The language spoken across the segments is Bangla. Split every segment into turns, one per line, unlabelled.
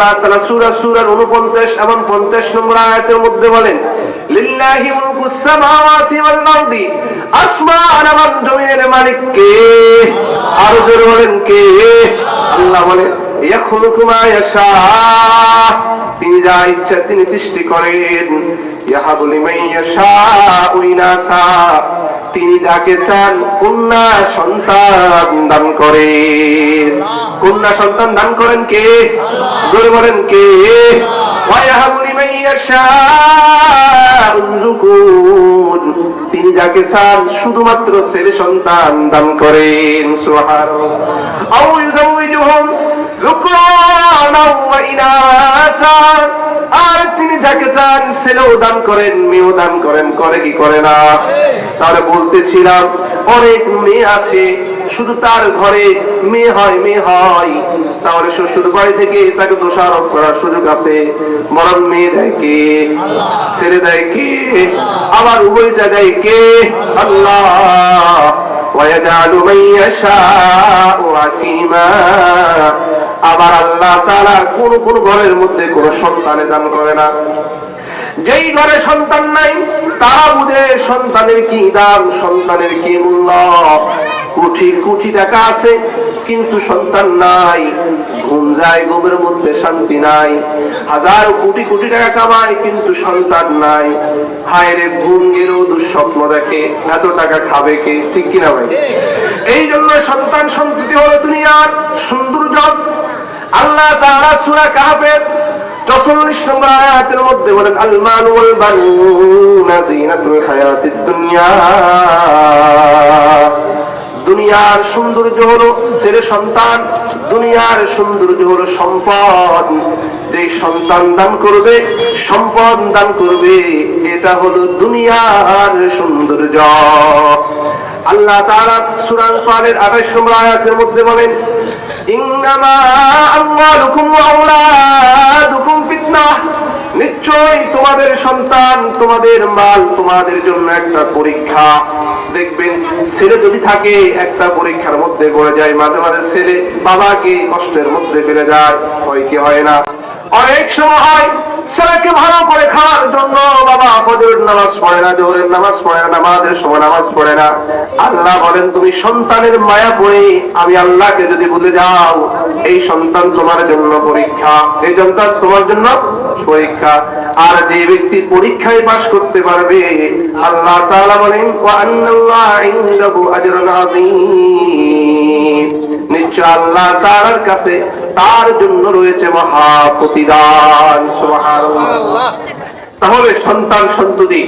আল্লাহ তাআলা সূরা 49 এবং 50 নম্বর আয়াতের মধ্যে বলেন, লিল্লাহি মুলকুস সামাওয়াতি ওয়াল আরদি, আসমান এবং জমিনের মালিক কে? আর জোরে বলেন কে? আল্লাহ বলেন, ইয়াখলুকু মা ইয়াশা, তিনি যা ইচ্ছা তিনি সৃষ্টি করেন। ইয়াহাবু লিমান ইয়াশাউ ইনাসা, তিনি যাকে চান কন্যা সন্তান দান করেন। কন্যা সন্তান দান করেন কে? জোরে বলেন কে? ওয়ায়াহাবু লিমান ইয়াশাউ যুকুর, তিনি যাকে চান শুধুমাত্র ছেলে সন্তান দান করেন। সুবহানাল্লাহ। আও ইউযাওয়িজুহুম যুকরানা ওয়া ইনাসা, আর তিনি যাকে চান ছেলেও দান করেন মেয়েও দান করেন। করে কি করে না? তাহলে বলতেছিলাম অনেক মেয়ে আছে শুধু তার ঘরে মেয়ে হয়, তাহলে শ্বশুর বাড়ি থেকে তাকে দোষারোপ করার সুযোগ আছে। বরং মেয়ে দেয় কে? ছেলে দেয় কে? আবার উভয়টা দেয় কে? আল্লাহ। ওয়ায়াজালু মান ইয়াশাউ আকিমা, আবার আল্লাহ তাআলা কোন কোন ঘরের মধ্যে কোন সন্তানে দান করে না। যেই ঘরে সন্তান নাই তারা বুঝে সন্তানের কি দাম, সন্তানের কি মূল্য। কোটি কোটি টাকা আছে কিন্তু সন্তান নাই, ঘুম যায় ঘুমের মধ্যে শান্তি নাই। হাজার কোটি কোটি টাকা কামায় কিন্তু সন্তান নাই। হায়রে ঘুম গেলেও দুঃস্বপ্ন দেখে, এত টাকা খাবে কে? ঠিক কিনা ভাই? এই জন্য সন্তান সন্ততি হলো দুনিয়ার সৌন্দর্য। আল্লাহ তাআলা সূরা কাহফের 44 নম্বর আয়াতের মধ্যে বলেন, আল মাল ওয়াল বানুনা যিনাতুল হায়াতিদ দুনিয়া, দুনিয়ার সৌন্দর্য হলো ছেলে সন্তান, দুনিয়ার সৌন্দর্য হলো সম্পদ। যে সন্তান দান করবে, সম্পদ দান করবে, এটা হলো দুনিয়ার সৌন্দর্য। আল্লাহ তাআলা সূরা আনফালের 28 নম্বর আয়াতের মধ্যে বলেন, ইন্নামা আমওয়ালুকুম ওয়া আওলাদুকুম ফিতনাহ, নিশ্চয় তোমাদের সন্তান তোমাদের মাল তোমাদের জন্য একটা পরীক্ষা। দেখবেন ছেলে যদি থাকে একটা পরীক্ষার মধ্যে পড়ে যায়, মাঝে মাঝে ছেলে বাবাকে কষ্টের মধ্যে ফেলে যায়, হয় কি হয় না? অনেক সময় ছেলেকে ভালো করে খাওয়ার জন্য বাবা ফজরের নামাজ পড়ে না, জোহরের নামাজ পড়ে না, নামাজের সময় নামাজ পড়ে না। আল্লাহ বলেন, তুমি সন্তানের মায়া পড়ে আমি আল্লাহকে যদি ভুলে যাও, এই সন্তান তোমার জন্য পরীক্ষা, এই সন্তান তোমার জন্য পরীক্ষা। আর যে ব্যক্তি পরীক্ষায় পাস করতে পারবে, আল্লাহ তাআলা বলেন, ওয়া আন্নাল্লাহা ইনদাহু আজরুন আযীম, নিশ্চয় আল্লাহ তাআলার কাছে তার জন্য রয়েছে মহা প্রতিদান। সুবহানাল্লাহ। তাহলে সন্তান সন্ততি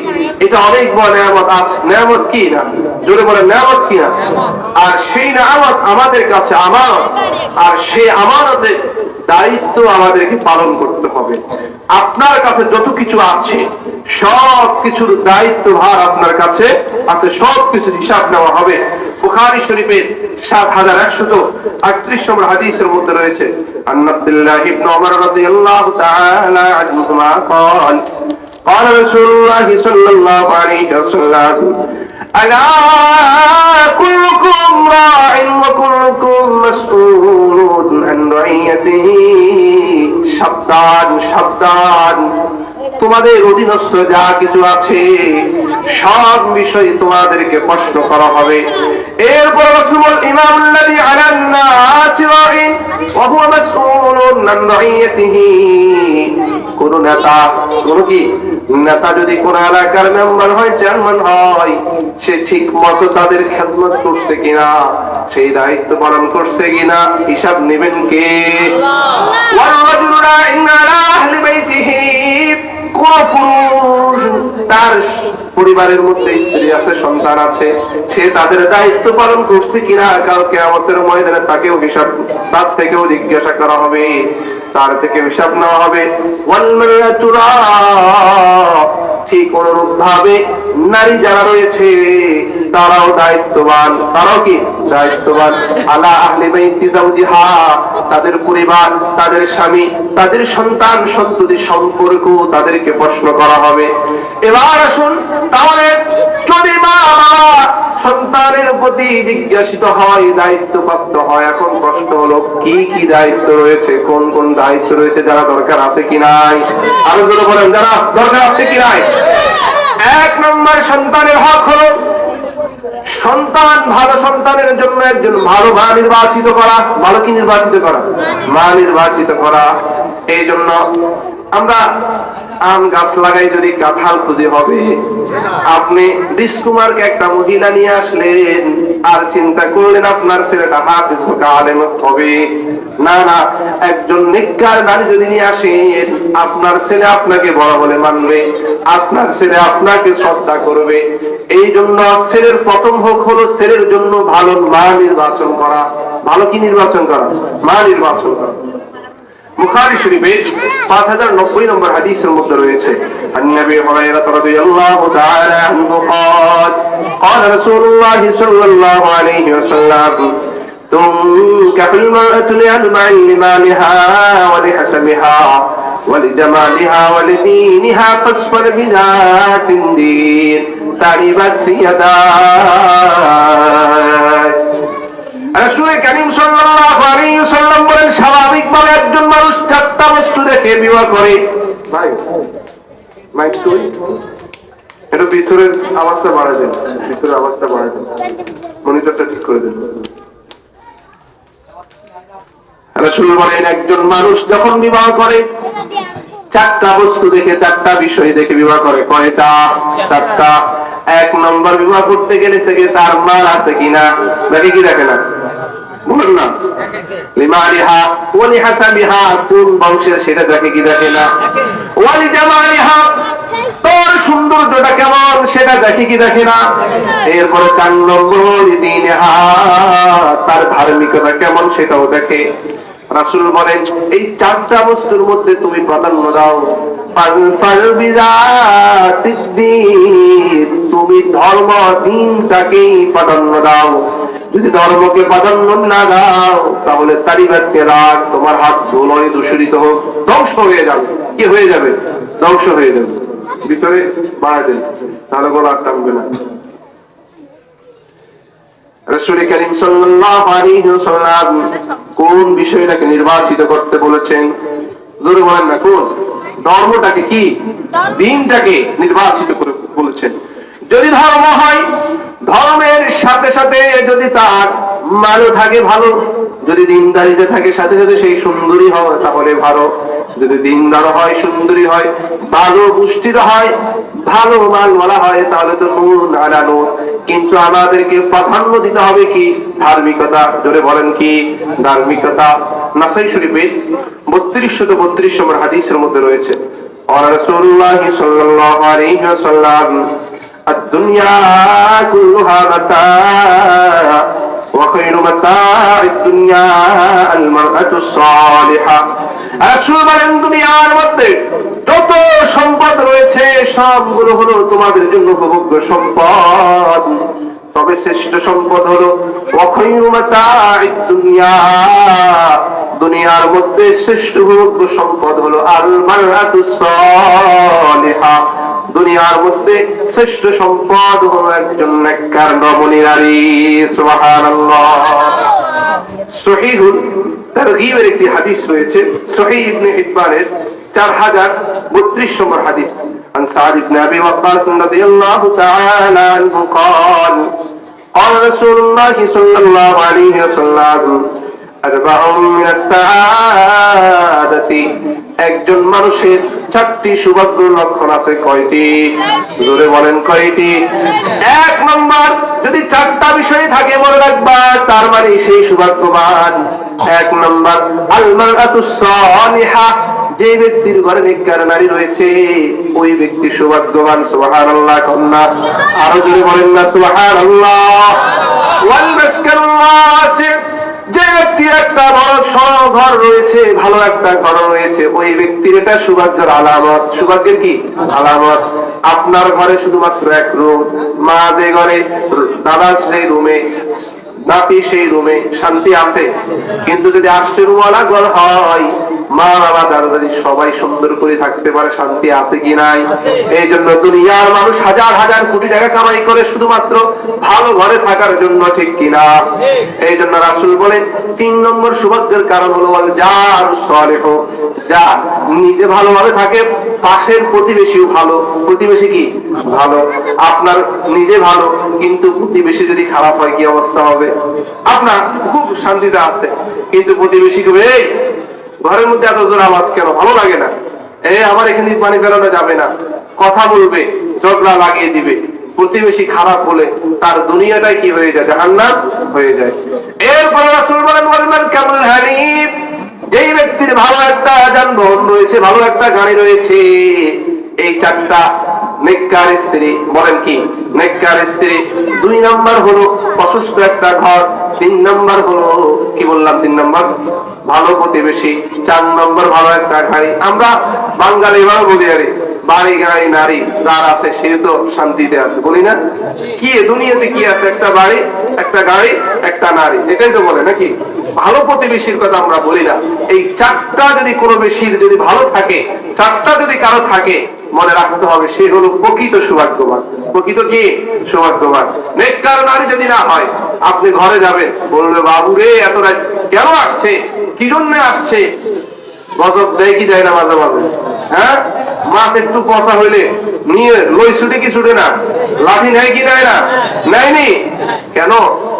এটা অনেক বড় নিয়ামত। আছে নিয়ামত কি না? জোরে বলেন নিয়ামত কি না? আর সেই নিয়ামত আমাদের কাছে আমানত, আর সেই আমানতের দায়িত্ব আমাদেরকে পালন করতে হবে। আপনার কাছে যত কিছু আছে সব কিছুর দায়িত্ব ভার আপনার কাছে আছে, সব কিছুর হিসাব নেওয়া হবে। বুখারী শরীফের 7138 নম্বর হাদিসের মধ্যে রয়েছে, আন আব্দুল্লাহ ইবনে ওমর রাদিয়াল্লাহু তাআলা আনহুমা قال قال رسول الله صلى الله عليه وسلم ألا كلكم راع وكلكم مسؤول عن رعيته, সাবধান সাবধান, তোমাদের অধীনস্থ যা কিছু আছে সব বিষয়ে তোমাদেরকে প্রশ্ন করা হবে। এরপর রাসূল ইমামুল্লাযী আলান নাস রাইন ওয়া হুয়া মাসউলুন আন রাইয়াতিহি, কোন নেতা, কোন কি নেতা যদি কোন এলাকার মেম্বার হয়, চেয়ারম্যান হয়, সে ঠিক মতো তাদের খেদমত করছে কিনা, সেই দায়িত্ব পালন করছে কিনা, হিসাব নেবেন কে? আল্লাহ। ওয়া রাজুলু রাইন আলা আহলি বাইতিহি, কোন পুরুষ তার পরিবারের মধ্যে স্ত্রী আছে, সন্তান আছে, সে তাদের দায়িত্ব পালন করছে কিনা, কাল কিয়ামতের ময়দানে তাকেও হিসাব, তার থেকেও জিজ্ঞাসা করা হবে, তার থেকে হিসাব নেওয়া হবে। ওয়াল মারআতু রা, ঠিক অনুরূপ ভাবে নারী যারা রয়েছে তারাও দায়িত্ববান। তারাও কি দায়িত্ববান? আলা আহলি বাইতি যাওজিহা, তাদের পরিবার, তাদের স্বামী, তাদের সন্তান সন্ততি সম্পর্ক তাদেরকে প্রশ্ন করা হবে। এবার আসুন, তাহলে যদি মা বাবা সন্তানের প্রতি জিজ্ঞাসিত হয়, দায়িত্বপ্রাপ্ত হয়, এখন প্রশ্ন হলো কি কি দায়িত্ব রয়েছে, কোন কোন দায়িত্ব রয়েছে, যারা দরকার আছে কি নাই? আরো জোরে বলেন, যারা দরকার আছে কি নাই? এক নম্বর সন্তানের হক হলো সন্তান, ভালো সন্তানের জন্য একজন ভালো মা নির্বাচিত করা। ভালো কি নির্বাচিত করা? মা নির্বাচিত করা। এই জন্য আমরা আম গাছ লাগাই, যদি কাঁঠাল খুঁজে হবে, আপনি ডিসকুমারকে একটা মহিলা নিয়ে আসলেন আর চিন্তা করলেন আপনার ছেলেটা হাফেজ হোক, আলেম হবে। না না, একজন নেককার নারী যদি নিয়ে আসেন, আপনার ছেলে আপনাকে বড় বলে মানবে, আপনার ছেলে আপনাকে শ্রদ্ধা করবে। এই জন্য ছেলের প্রথম হক হলো ছেলের জন্য ভালো মা নির্বাচন করা। ভালো কি নির্বাচন করা? মা নির্বাচন করা। বুখারী শরীফের 5090 নম্বর হাদিসের মধ্যে রয়েছে, আন-নবী হুরায়রা রাদিয়াল্লাহু তাআলা আনহু قال قال رسول الله صلى الله عليه وسلم تنكح المرأة لأربع: لمالها ولحسبها ولجمالها ولدينها فاصبر بذات الدين تربت يداك। রাসূল কারীম সাল্লাল্লাহু আলাইহি ওয়াসাল্লাম বলেন, স্বাভাবিকভাবে একজন মানুষ চারটা বস্তু দেখে বিবাহ করে। ভাই মাইক তুই একটু ভিতরের আওয়াজটা বাড়ায় দেন, ভিতরের আওয়াজটা বাড়ায় দেন, মনিটরটা ঠিক করে দেন। রাসূল বলেন, একজন মানুষ যখন বিবাহ করে চারটা বস্তু দেখে, চারটা বিষয় দেখে বিবাহ করে। কয়টা? চারটা। এক নম্বর, বিবাহ করতে গেলে থেকে তার মাল আছে কিনা দেখে। কি দেখে না? বলেন না। লিমালিহা ওয়ালি হাসাবিহা, কোন বংশের সেটা দেখে কি দেখে না? ওয়ালি জামালিহা, তোর সৌন্দর্যটা কেমন সেটা দেখে কি দেখে না? এরপরে 4 নম্বর, দিনহা, তার ধার্মিকতা কেমন সেটাও দেখে। রাসূল বলেন, এই চারটা বস্তুর মধ্যে তুমি প্রাধান্য দাও। তুমি ধর্ম দিনটাকেই প্রাধান্য দাও। যদি ধর্মকে প্রাধান্য না দাও, তাহলে তারিবাতে রাগ, তোমার হাত ধুলোয় দূষিত হোক, ধ্বংস হয়ে যাবে। কি হয়ে যাবে? ধ্বংস হয়ে যাবে। ভিতরে বাড়া দেন, তাহলে গলা টানবে না। রাসূল কারীম সাল্লাল্লাহু আলাইহি ওয়াসাল্লাম কোন বিষয়টাকে নির্বাচিত করতে বলেছেন? জোরে বলেন না, কোন? ধর্মটাকে, কি দিনটাকে নির্বাচিত করে বলেছেন। যদি ধর্ম হয়, ধর্মের সাথে সাথে যদি তার মালও থাকে ভালো, যদি দিনদারিতে থাকে সাথে সাথে সেই সুন্দরী হয় তাহলে ভালো। যদি দিনদার হয়, সুন্দরী হয়, ভালো পুষ্টির হয়, ভালো মাল বলা হয়, তাহলে তো নূর আলা নূর। কিন্তু আমাদেরকে প্রাধান্য দিতে হবে কি? ধার্মিকতা। জোরে বলেন, কি ধার্মিকতা? নাসাই শরীফের 3232 নম্বর হাদিসের মধ্যে রয়েছে, রাসূলুল্লাহ সাল্লাল্লাহু আলাইহি ওয়াসাল্লাম, আদ-দুনিয়া কুল্লুহা মাতা' ওয়া খায়রু মাতা'id দুনিয়া আল-মারআতু সালিহা। রাসূল বলেন, দুনিয়ার মধ্যে যত সম্পদ রয়েছে সবগুলো হলো তোমাদের জন্য উপভোগ্য সম্পদ, তবে শ্রেষ্ঠ সম্পদ হলো ওয়া খায়রু মাতা'id দুনিয়া, দুনিয়ার মধ্যে শ্রেষ্ঠ উপভোগ্য সম্পদ হলো আল-মারআতু সালিহা, দুনিয়ার মধ্যে শ্রেষ্ঠ সম্পদ হলো একজন নেককার রমণী নারী। সুবহানাল্লাহ। সহিহুল তারগীবের একটি হাদিস রয়েছে, সহিহ ইবনে হিব্বানের 4032 নম্বর হাদিস, عن سعد بن ابي وقاص رضي الله تعالى عنه قال قال رسول الله صلى الله عليه وسلم أربع من السعادة, একজন মানুষের 4টি সৌভাগ্য লক্ষণ আছে। কয়টি? জোরে বলেন, কয়টি? এক নম্বর, যদি 4টা বিষয় থাকে মনে রাখবা, তার মানে সেই সৌভাগ্যবান। এক নম্বর, আল মারআতুস সালিহা, যে ব্যক্তির ঘরে নেককার নারী রয়েছে ওই ব্যক্তি সৌভাগ্যবান। সুবহানাল্লাহ। কন্যা আরো জোরে বলেন না সুবহানাল্লাহ। ওয়াল মাসকানুল ওয়াসি', যে ব্যক্তির একটা বড় সড়ক ঘর রয়েছে, ভালো একটা ঘর রয়েছে, ওই ব্যক্তির এটা সৌভাগ্যের আলামত। সৌভাগ্যের কি আলামত? আপনার ঘরে শুধুমাত্র এক রুম, মা যে ঘরে, দাদা সেই রুমে, নাতি সেই রুমে, শান্তি আছে। কিন্তু যদি 8টি রুমওয়ালা ঘর হয়, মা বাবা দাদা দাদি সবাই সুন্দর করে থাকতে পারে, শান্তি আছে কি নাই? এই জন্য দুনিয়ার মানুষ হাজার হাজার কোটি টাকা কামাই করে শুধুমাত্র ভালো ঘরে থাকার জন্য, ঠিক কিনা? এই জন্য রাসূল বলেন 3 নম্বর সৌভাগ্যের কারণ হলো যার সালেহ, যা নিজে ভালোভাবে থাকে, পাশের প্রতিবেশীও ভালো। প্রতিবেশী কি ভালো? আপনার নিজে ভালো, কিন্তু প্রতিবেশী যদি খারাপ হয় কি অবস্থা হবে? আপনার খুব শান্তিতে আছে, কিন্তু প্রতিবেশী কবে ঘরের মধ্যে এত জোর আওয়াজ কেন, ভালো লাগে না, আমার এখানে পানি ফেলানো যাবে না, কথা বলবে, ঝগড়া লাগিয়ে দিবে। প্রতিবেশী খারাপ বলে তার দুনিয়াটাই কি হয়ে যায়? জাহান্নাম হয়ে যায়। এরপর রাসূল বলেন ওয়ালমান কামুল হানিফ, যেই ব্যক্তির ভালো একটা যানবাহন রয়েছে, ভালো একটা গাড়ি রয়েছে, এই 4টা নেককার স্ত্রী। বলেন কি নেককার স্ত্রী? 2 নাম্বার হলো প্রশস্ত একটা ঘর, 3 নাম্বার হলো কি বললাম, 3 নাম্বার ভালো প্রতিবেশী, 4 নাম্বার ভালো একটা গাড়ি। আমরা বাঙালি ভালো বলি, আরে বাড়ি গাড়ি নারী যার আছে সে তো শান্তিতে আছে, বলি না? কি দুনিয়াতে কি আছে? একটা বাড়ি, একটা গাড়ি, একটা নারী, এটাই তো বলে নাকি? ভালো প্রতিবেশীর কথা আমরা বলি না। এই 4টা যদি কোনো বেশির যদি ভালো থাকে, 4টা যদি কারো থাকে, মনে রাখতে হবে সে হলো প্রকৃত সৌভাগ্যবান। প্রকৃত কি সৌভাগ্যবান? নেককার নারী যদি না হয়, আপনি ঘরে যাবেন, বলবে বাবু রে এত রাত কেন আসছে, কি জন্য আসছে? গজব দেয় কি দেয় না মাঝে মাঝে? হ্যাঁ, মাছ একটু পচা হইলে নিয়ে লই ছুটে কি ছুটে না, লাঠি নেয় কি নেয় না? নেয়নি কেন?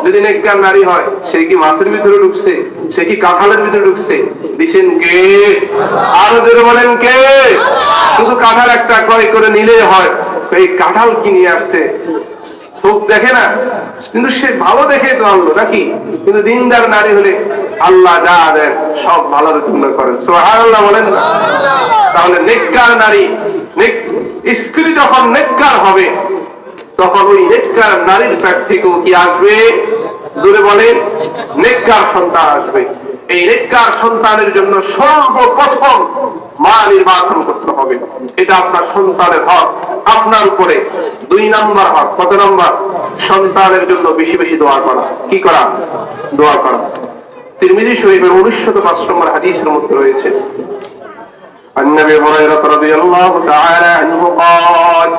যদি নেককার নারী হয়, সে কি মাছের ভিতরে ঢুকছে? সে কি কাঁঠালের ভিতরে ঢুকছে? দিছেন কে? আরো জোরে বলেন কে? শুধু কাঁঠাল একটা ক্রয় করে নিলে হয়? এই কাঁঠাল কি নিয়ে আসছে? চোখ দেখে না, কিন্তু সে ভালো দেখে তো আনলো নাকি? কিন্তু দিনদার নারী হলে আল্লাহ যা দেন সব ভালোর জন্য করেন। সুবহানাল্লাহ বলেন। তাহলে নেককার নারী, স্ত্রী যখন নেককার হবে, তখন ওই নেককার নারীর পেট থেকেও কি আসবে? জোরে বলেন, নেককার সন্তান আসবে। এই নেককার সন্তানের জন্য সর্বপ্রথম মা নির্বাচন করতে হবে। এটা আপনার সন্তানের হক, আপনার উপরে। 2 নাম্বার হক, কত নাম্বার? সন্তানের জন্য বেশি বেশি দোয়া করা। কি করা? দোয়া করা। তিরমিজি শরীফের 1905 নম্বর হাদিসের মধ্যে রয়েছে, عن ابي هريره رضي الله تعالى عنه قال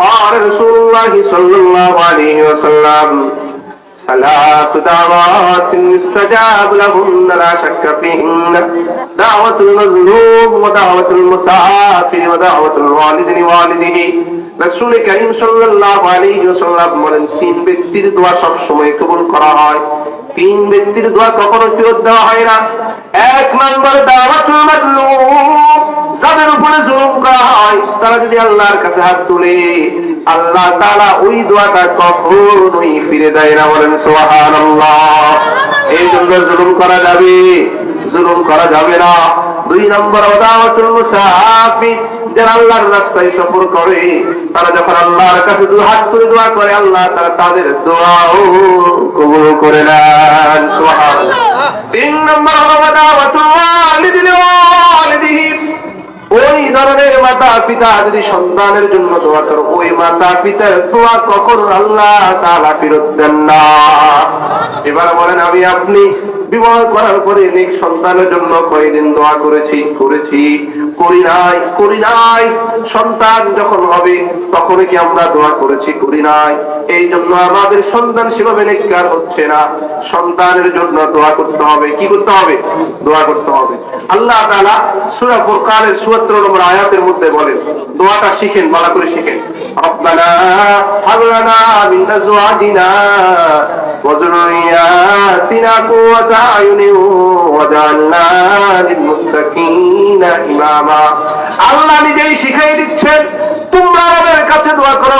قال رسول الله صلى الله عليه وسلم ثلاث دعوات يستجاب لهن لا شك فيهن دعوة المظلوم ودعوة المسافر ودعوة الوالد لوالده। রাসূল করিম সাল্লাল্লাহু আলাইহি ওয়াসাল্লাম বলেন, 3 ব্যক্তির দোয়া সব সময় কবুল করা হয়। 3 ব্যক্তির দোয়া কখনো ফেরত দেওয়া হয় না। 1 নম্বর দাওয়াতুল মাজলুম, যাদের উপরে জুলুম করা হয়, তারা যদি আল্লাহর কাছে হাত তুলে, আল্লাহ তাআলা ওই দোয়াটা কখনোই ফিরে দেয় না। বলেন সুবহানাল্লাহ। এই জন্য জুলুম করা যাবে, জুলুম করা যাবে না। 2 নম্বর দাওয়াতুল মুসাফির, যারা আল্লাহর রাস্তায় সফর করে, তারা যখন আল্লাহর কাছে 2 হাত তুলে দোয়া করে, আল্লাহ তাআলা তাদের দোয়াও কবুল করে নেন। সুবহানাল্লাহ। 3 নম্বর দাওয়াতুল ওয়ালিদি লিওয়ালিদিহি, ওই ধরনের মাতা পিতা যদি সন্তানের জন্য দোয়া করে, ওই মাতা পিতার দোয়া কখনো আল্লাহ তাআলা ফেরত দেন না। এবার বলেন, আমি আপনি বিবাহ করার পরে নেক সন্তানের জন্য কয়দিন দোয়া করেছি? করি নাই। সন্তান যখন হবে তখন কি আমরা দোয়া করেছি? করি নাই। এই জন্য আমাদের সন্তান সেভাবে নেককার হচ্ছে না। সন্তানের জন্য দোয়া করতে হবে। কি করতে হবে? দোয়া করতে হবে। আল্লাহ তাআলা সূরা ফুরকানের ৭৪ নম্বর আয়াতের মধ্যে বলেন, দোয়াটা শিখেন, ভালো করে শিখেন। রব্বানা হাব লানা মিন আজওয়াজিনা ওয়া যুররিয়াতিনা কুররাতা আয়ুনিন ওয়াজআলনা লিল মুত্তাকিনা ইমামা। আল্লাহ নিজেই শিখিয়ে দিচ্ছেন, তোমরা আমাদের কাছে দোয়া করো,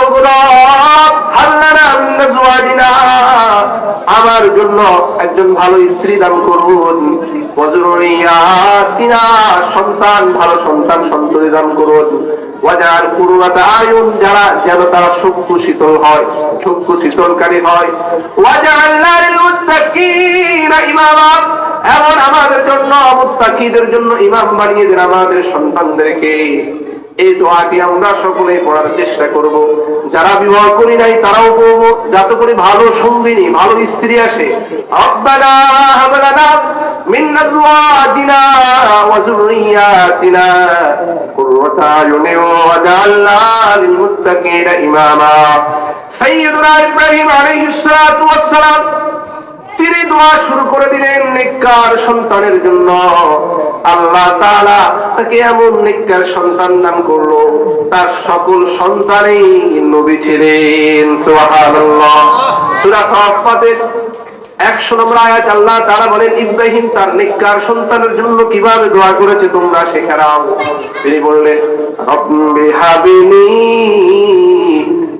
হাব লানা মিন আজওয়াজিনা, আমার জন্য একজন ভালো স্ত্রী দান করুন, ওয়া যুররিয়াতিনা, সন্তান, ভালো সন্তান সন্ততি দান করুন, ওয়াজআল কুররাতা আয়ুন, যারা যেন তারা চক্ষু শীতল হয়, চক্ষু শীতলকারী হয়। ওয়াজআলনা লিল মুত্তাকিনা ইমামা, এমন আমাদের জন্য মুত্তাকিদের জন্য ইমাম বানিয়ে দেন আমাদের সন্তানদেরকে। এই দোয়াটি আমরা সকলেই পড়ার চেষ্টা করব। যারা বিবাহ করি নাই তারাও পড়বো, যাতে করে ভালো সঙ্গিনী, ভালো স্ত্রী আসে। রব্বানা হাব লানা মিন আজওয়াজিনা ওয়া যুররিয়াতিনা কুররাতা আয়ুন ওয়াজআলনা লিল মুত্তাকিনা ইমামা। সাইয়্যিদুনা ইব্রাহিম আলাইহিস সালাতু ওয়াস সালাম তিনি দোয়া শুরু করে দিলেন নেককার সন্তানের জন্য। আল্লাহ তাআলা তাকে এমন নেককার সন্তান দান করলো, তার সকল সন্তানই নবী ছিলেন। সুবহানাল্লাহ। সূরা সাফফাতের 100 নম্বর আয়াত আল্লাহ তাআলা বলেন, ইব্রাহিম তার নেককার সন্তানের জন্য কিভাবে দোয়া করেছে তোমরা শিখে নাও। তিনি বললেন, রব্বি হাবলি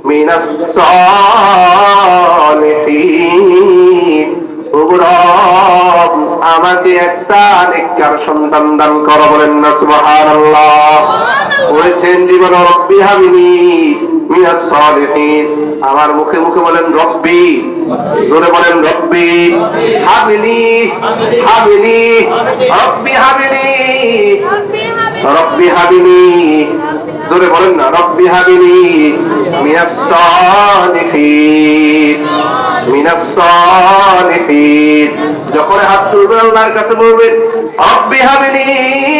মিনাস সালিহিন, আমাকে একটা নেককার সন্তান দান করো। বলেন না সুবহানাল্লাহ। বলেছেন জীবন, রব্বি হাবলি মিনাস সালিহিন। আমার মুখে মুখে বলেন রব্বি, জোরে বলেন রব্বি হাবলি, হাবলি রব্বি হাবলি, রব্বি হাবলি, জোরে বলেন না রব্বি হাবলি মিনাস সালিহিন, মিনাস সালিহিন। যখন হাত তুলবেন আল্লাহর কাছে বলবেন, রব্বি হাবলি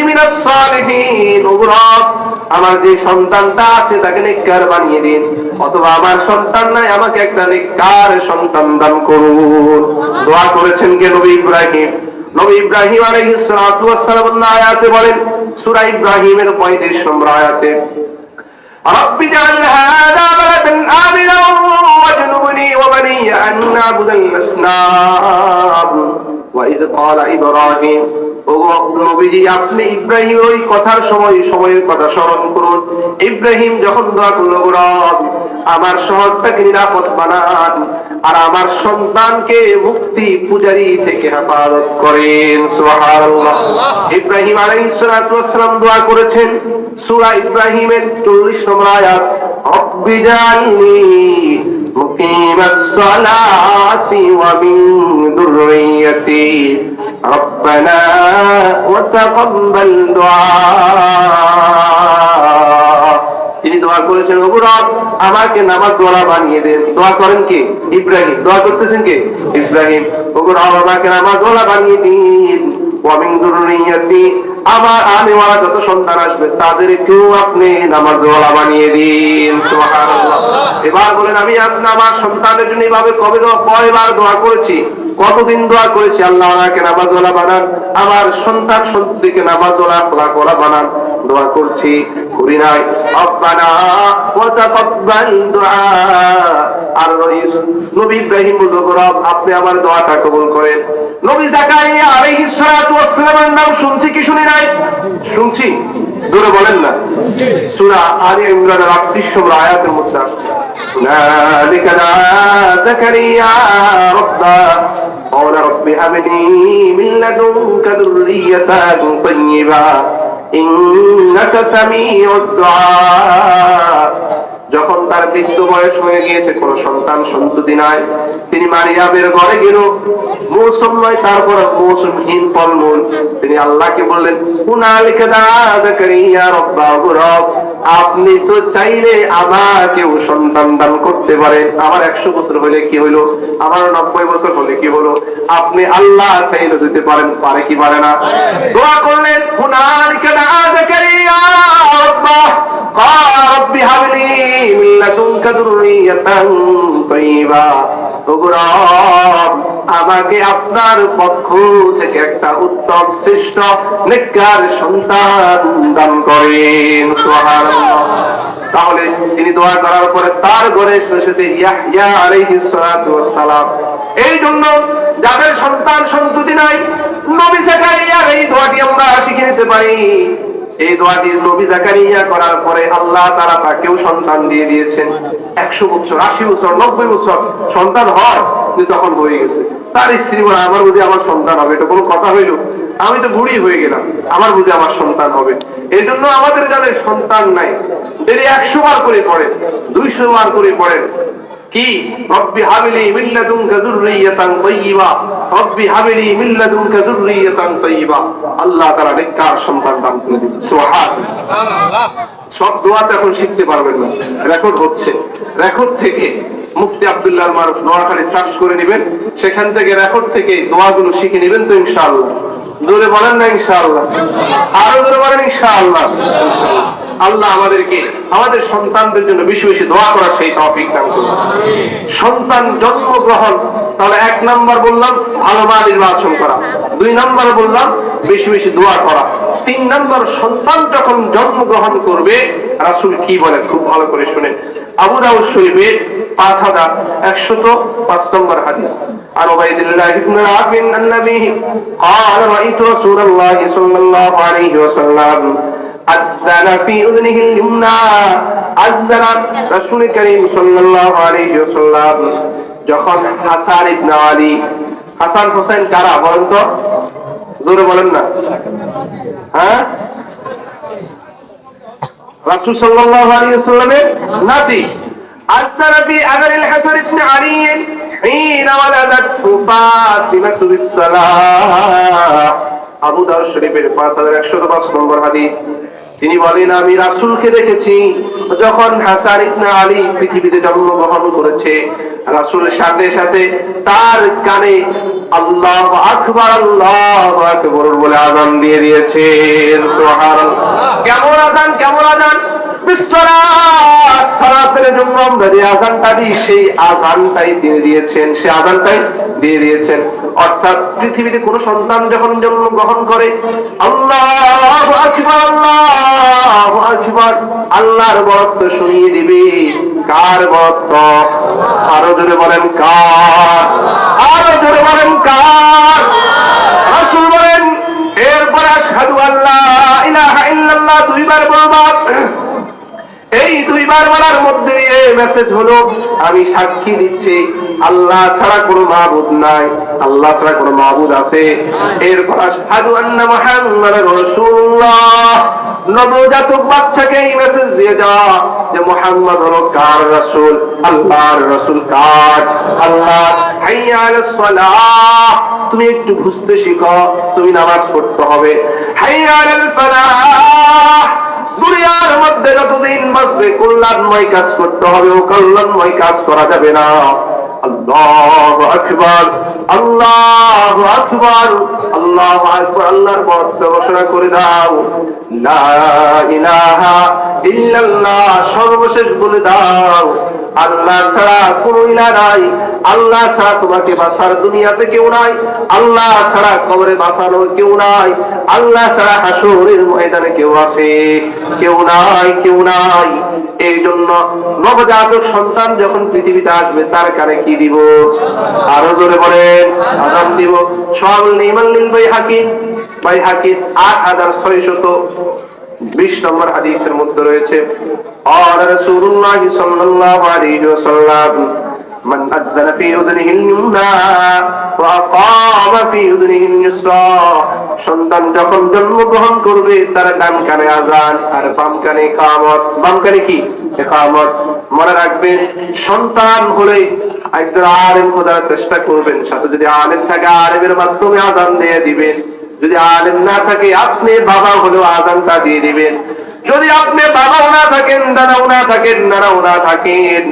মিনাস সালিহিন, ও রব আমার যে সন্তানটা আছে তাকে নেককার বানিয়ে দিন, অথবা আমার সন্তান নাই, আমাকে একটা নেককার সন্তান দান করুন। দোয়া করেছেন কে? নবী ইব্রাহিম। নবী ইব্রাহিম আলাইহিস সালাতু ওয়াস সালাম আয়াতে বলেন, সূরা ইব্রাহিমের 35 নম্বর আয়াতে, রব্বি জাআল হাযা বালাদান আমিনা ওয়াজনুবনি ওয়া বানিয়া আন না'বুদাল আসনাম ওয়া ইয ক্বালা ইব্রাহিম। ও নবীজি, আপনি ইব্রাহিম ওই কথার সময়ের কথা স্মরণ করুন। ইব্রাহিম যখন দোয়া করলো, রব আমার শহরটাকে নিরাপদ বানান আর আমার সন্তানকে মুক্তি পূজারী থেকে হেফাজত করেন। সুবহানাল্লাহ। ইব্রাহিম আলাইহিস সালাতু ওয়াস সালাম দোয়া করেছেন সূরা ইব্রাহিমের 40 নম্বর আয়াত, রব্বি জাআলনি মুকিমাস সালাতি ওয়া মিন যুররিয়্যাতি রব্বানা ওয়া তাকাব্বাল দুআ। তিনি দোয়া করেছেন, ও রব আমাকে নামাজওয়ালা বানিয়ে দেন। দোয়া করেন কে? ইব্রাহিম। দোয়া করতেছেন কে? ইব্রাহিম। ও রব আমাকে নামাজওয়ালা বানিয়ে দিন, ওয়া মিন যুররিয়্যাতি, আমার আনেওয়ালা যত সন্তান আসবে তাদেরকেও আপনি নামাজওয়ালা বানিয়ে দিন। সুবহানাল্লাহ। এবার বলেন, আমি আমার সন্তানের জন্য এভাবে কয়বার দোয়া করেছি, কতদিন দোয়া করেছি, আল্লাহ আমাকে নামাজওয়ালা বানান, আমার সন্তান সন্ততিকে নামাজওয়ালা খোলাকওয়ালা বানান। দোয়া করছি, করি নাই। রব্বানা ওয়া তাকাব্বাল দুআ। আর নবী ইব্রাহিম বলল, রব আপনি আমার দোয়াটা কবুল করেন। নবী যাকারিয়া আলাইহিস সালাতু ওয়াস সালামের নাম শুনছি কি শুনি নাই? শুনছি। জোরে বলেন না। সূরা আলে ইমরানের 38 নম্বর আয়াতের মধ্যে আসছে, ذلك زكريا ربه قال رب هب لي من لدنك ذرية طيبة إنك سميع الدعاء। যখন তার বৃদ্ধ বয়স হয়ে গিয়েছে, কোন সন্তান সন্ততি নাই, তিনি মারিয়ামের ঘরে গেল। মৌসুম নয়, তারপর মৌসুমহীন ফলমূল। তিনি আল্লাহকে বললেন, হুনালিকা দা যাকারিয়া রাব্বাহু, রব আপনি তো চাইলে আমাকেও সন্তান দান করতে পারেন। আমার 100 বছর হলে কি হইলো, আমার 90 বছর হলে কি হলো, আপনি আল্লাহ চাইলে দিতে পারেন, পারে কি পারে না? দোয়া করলেন, হুনালিকা দা যাকারিয়া রাব্বাহু ক্বালা রব্বি হাবলি মিন লাদুনকা যুররিয়াতান তাইয়্যিবা। আমাকে আপনার পক্ষ থেকে একটা উত্তম শ্রেষ্ঠ নেককার সন্তান দান করেন। সুবহানাল্লাহ। তাহলে তিনি দোয়া করার পরে তার ঘরে এসেছে ইয়াহইয়া আলাইহিস সালাতু ওয়াস সালাম। এই জন্য যাদের সন্তান সন্ততি নাই, নবী যাকারিয়ার এই দোয়াটি আমরা শিখে নিতে পারি। এই দোয়াটি নবী যাকারিয়া করার পরে আল্লাহ তাআলা তাকেও সন্তান দিয়ে দিয়েছেন। 100 বছর, 80 বছর, 90 বছর সন্তান হয়, কিন্তু তখন হয়ে গেছে। তার স্ত্রী বলে আমার বুঝি আমার সন্তান হবে, এটা কোনো কথা হইল? আমি তো বুড়ি হয়ে গেলাম, আমার বুঝি আমার সন্তান হবে। এই জন্য আমাদের যাদের সন্তান নাই, যদি 100 বার করে পড়েন, 200 বার করে পড়েন কি রব্বি হাবলি মিন লাদুনকা যুররিয়াতান তাইয়্যিবা, রব্বি হাবলি মিন লাদুনকা যুররিয়াতান তাইয়্যিবা, আল্লাহ তাআলা নেককার সন্তান দান করে দিবেন। সুবহানাল্লাহ। সব দোয়া তো এখন শিখতে পারবেন না, রেকর্ড হচ্ছে। রেকর্ড থেকে মুফতি আব্দুল্লাহ মারুফ নোয়াখালী সার্চ করে নেবেন, সেখান থেকে রেকর্ড থেকে দোয়াগুলো শিখে নেবেন তো ইনশাআল্লাহ। জোরে বলেন না ইনশাআল্লাহ? আরো জোরে বলেন ইনশাআল্লাহ। আল্লাহ আমাদেরকে আমাদের সন্তানদের জন্য বেশি বেশি দোয়া করার সেই তৌফিক দান করুন। সন্তান জন্মগ্রহণ, তাহলে 1 নাম্বার বললাম ভালো মা নির্বাচন করা, 2 নাম্বার বললাম বেশি বেশি দোয়া করা, 3 নাম্বার সন্তান যখন জন্মগ্রহণ করবে রাসূল কি বলেন খুব ভালো করে শুনেন। আবু দাউদ শরীফের 5105 নম্বর হাদিস, আর উবাইদুল্লাহ ইবনে রাফিন আন-নবী قال رأيت رسول الله صلى الله عليه وسلم أذن في أذنه اليمنى, أذن রাসূল করিম সাল্লাল্লাহু আলাইহি ওয়াসাল্লাম যখন হাসান ইবনে আলী, হাসান হোসেন কারা বলেন তো, জোরে বলেন না, হ্যাঁ, রাসূল সাল্লাল্লাহু আলাইহি ওয়াসাল্লামের নাতি। أذن في أذن الحسن بن علي حين ولدته فاطمة بالصلاة, আবু দাউদ শরীফের 5105 নম্বর হাদিস। তিনি বলেন আমি রাসূলকে দেখেছি যখন হাসান ইবনে আলী পৃথিবীতে জন্মগ্রহণ করেছে, রাসূলের সাথে সাথে তার কানে আল্লাহু আকবার আল্লাহু আকবার বলে আযান দিয়ে দিয়েছেন। সুবহানাল্লাহ। কেমন আযান, কেমন আযান? বিসসালাত, সালাতের জন্য আমরা যে আযানটা দিই সেই আযানটাই দিয়ে দিয়েছেন, সেই আযানটাই দিয়ে দিয়েছেন। অর্থাৎ পৃথিবীতে কোন সন্তান যখন জন্মগ্রহণ করে আল্লাহু আকবার আল্লাহু আকবার, আল্লাহর বরত্ব শুনিয়ে দিবে। কার বরত্ব? আরো জোরে বলেন কার? আরো জোরে বলেন কার? রাসূল বলেন এরপর আশহাদু আল্লা ইলাহা ইল্লাল্লাহ 2 বার বলবা। এই 2 বার বলার মধ্যে দিয়ে মেসেজ হলো আমি সাক্ষী দিচ্ছি আল্লাহ ছাড়া কোনো মাবুদ নাই, আল্লাহ ছাড়া কোনো মাবুদ আছে। এরপর আশহাদু আন্না মুহাম্মাদুর রাসূলুল্লাহ, নবজাতক বাচ্চাকে এই মেসেজ দিয়ে যাওয়া যে মুহাম্মদ হলো কার রাসূল, আল্লাহর রাসূল। কার? আল্লাহ। হাইয়া আলাস সালাহ, তুমি একটু বুঝতে শিখো, তুমি নামাজ পড়তে হবে। হাইয়া আলাল ফালাহ, দুনিয়ার মধ্যে যতদিন বাঁচবে কল্যাণময় কাজ করতে হবে, ও কল্যাণময় কাজ করা যাবে না। আল্লাহু আকবার আল্লাহু আকবার আল্লাহু আকবার, আল্লাহর বরত্ব ঘোষণা করে দাও। লা ইলাহা ইল্লাল্লাহ, সর্বশেষ বলে দাও আল্লাহ ছাড়া কোনো ইলাহ নাই, আল্লাহ ছাড়া তোমাকে বাঁচার দুনিয়াতে কেউ নাই, আল্লাহ ছাড়া কবরে বাঁচানোর কেউ নাই, আল্লাহ ছাড়া হাসরের ময়দানে কেউ আছে? কেউ নাই, কেউ নাই। এই জন্য নবজাতক সন্তান যখন পৃথিবীতে আসবে তার কানে কি দিব? আরো জোরে বলেন, আযান দিব। সওয়াল ইমান লিল বাইহাকি, বাইহাকির 8620 নম্বর হাদিসের মধ্যে রয়েছে قال رسول الله صلى الله عليه وسلم من أذن في أذنه اليمنى وأقام في أذنه اليسرى, সন্তান যখন জন্মগ্রহণ করবে তার ডান কানে আযান আর বাম কানে ইকামত। বাম কানে কি? ইকামত। মনে রাখবেন সন্তান হলে একজন আলেম খোঁজার চেষ্টা করবেন, সাথে যদি আলেম থাকে আলেমের মাধ্যমে আযান দিয়ে দিবেন, যদি আলেম না থাকে আপনি বাবা হলেও আযানটা দিয়ে দিবেন। যদি আপনি বাবাও না থাকেন, দাদাও না থাকেন, নানাও না থাকেন,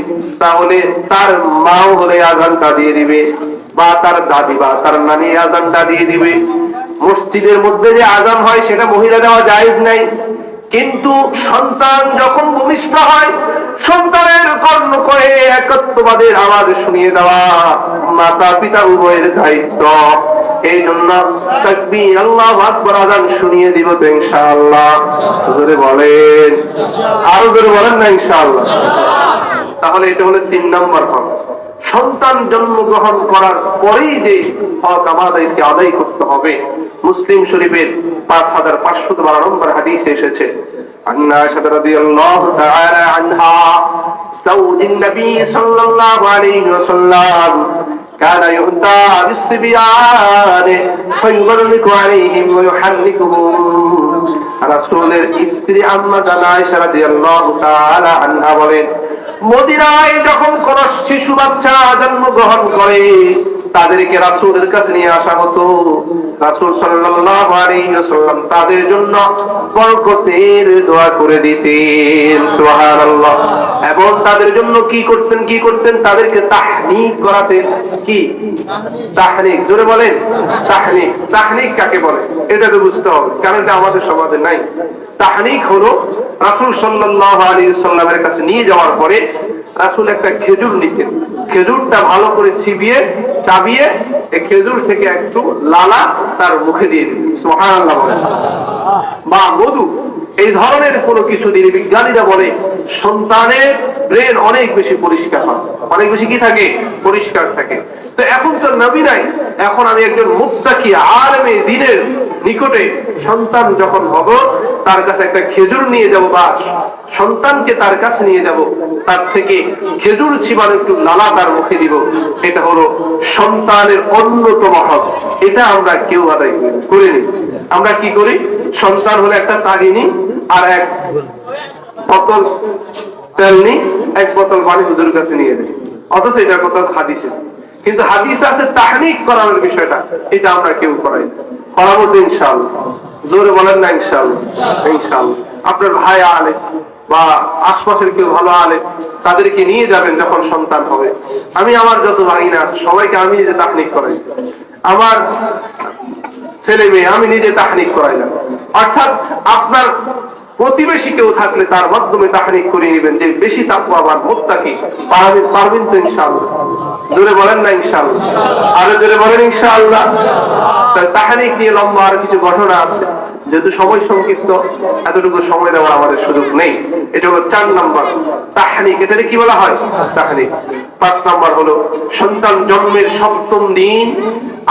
তাহলে তার মাও হলে আযানটা দিয়ে দিবে, বা তার দাদি বা তার নানি আযানটা দিয়ে দিবে। মসজিদের মধ্যে যে আযান হয় সেটা মহিলা দেওয়া জায়েজ নাই, কিন্তু সন্তান যখন ভূমিষ্ঠ হয় সন্তানের কর্ণ করে একত্ববাদের আওয়াজ শুনিয়ে দেওয়া মাতা পিতা উভয়ের দায়িত্ব। এই জন্য তাকবীর আল্লাহু আকবার আযান শুনিয়ে দিব তো ইনশাআল্লাহ। জোরে বলেন, আরো জোরে বলেন না ইনশাআল্লাহ। তাহলে এটা হলো 3 নম্বর হক। সন্তান জন্মগ্রহণ করার পরেই যে হক আমাদেরকে আদায় করতে হবে, মুসলিম শরীফের 5512 নম্বর হাদিসে এসেছে আন্না আয়েশা রাদিয়াল্লাহু তাআলা আনহা, যাওজিন নবী সাল্লাল্লাহু আলাইহি ওয়াসাল্লাম, কানা ইউতা বিসবিয়ান ফায়ুবাররিকু আলাইহিম ওয়া ইউহান্নিকুহুম। রাসূলের স্ত্রী আম্মা জানা আয়েশা রাদিয়াল্লাহু তাআলা আনহা বলেন, মদিনায় যখন কোন শিশু বাচ্চা জন্মগ্রহণ করে তাদেরকে রাসূলের কাছে নিয়ে আসা হতো। রাসূল সাল্লাল্লাহু আলাইহি ওয়াসাল্লাম তাদের জন্য বরকতের দোয়া করে দিতেন, সুবহানাল্লাহ। এবং তাদের জন্য কি করতেন তাদেরকে তাহনিক করাতেন। কি তাহনিক? জোরে বলেন। তাহনিক কাকে বলে এটা তো বুঝতে হবে, কারণ এটা আমাদের সমাজে নাই। তাহনিক হলো রাসূল সাল্লাল্লাহু আলাইহি ওয়াসাল্লামের কাছে নিয়ে যাওয়ার পরে রাসূল একটা খেজুর নিতেন, খেজুরটা ভালো করে চাবিয়ে এই খেজুর থেকে একটু লালা তার মুখে দিয়ে দিতেন, সুবহানাল্লাহ বলেন। বা মধু, এই ধরনের কোনো কিছু দিলে বিজ্ঞানীরা বলে সন্তানের ব্রেন অনেক বেশি পরিষ্কার হয়, অনেক বেশি কি থাকে? পরিষ্কার থাকে। তো এখন তো নবী নাই, এখন আমি একজন মুত্তাকি আলেমে দ্বীনের নিকটে সন্তান যখন হব, তার কাছে একটা খেজুর নিয়ে যাব, বা সন্তানকে তার কাছে নিয়ে যাব, তার থেকে খেজুর ছিবানো একটু লালা তার মুখে দিব। এটা হলো সন্তানের অন্যতম হক। এটা আমরা কেউ আদায় করিনি। আমরা কি করি? সন্তান হলে একটা তাগিনি আর এক বোতল তেল নি, এক বোতল পানি হুজুরের কাছে নিয়ে দেয়, অথচ এটার কথা হাদিসে। কিন্তু হাদিসে আছে তাহনিক করানোর বিষয়টা, এটা আমরা কেউ করাই না। করাবো তো ইনশাআল্লাহ। জোরে বলেন না ইনশাআল্লাহ। ইনশাআল্লাহ আপনার ভাই আলেম বা আশপাশের কেউ ভালো আলেম, তাদেরকে নিয়ে যাবেন যখন সন্তান হবে। আমি আমার যত ভাগিনা আছে সবাইকে আমি নিজে তাহনিক করাই, আমার ছেলে মেয়ে আমি নিজে তাহনিক করাইলাম। অর্থাৎ আপনার প্রতিবেশী কেউ থাকলে তার মাধ্যমে তাহনিক করে নেবেন, যে বেশি তাকওয়াবান মুত্তাকি। পারবেন তো ইনশাআল্লাহ? জোরে বলেন না ইনশাআল্লাহ। আরো জোরে বলেন ইনশাআল্লাহ। তাহনিক নিয়ে লম্বা আর কিছু ঘটনা আছে, যেহেতু সময় সংক্ষিপ্ত এতটুকু সময় দেওয়ার আমাদের সুযোগ নেই। এটা হলো 4 নম্বর তাহনিক। এটাকে কি বলা হয়? তাহনিক। 5 নম্বর হলো সন্তান জন্মের 7ম দিন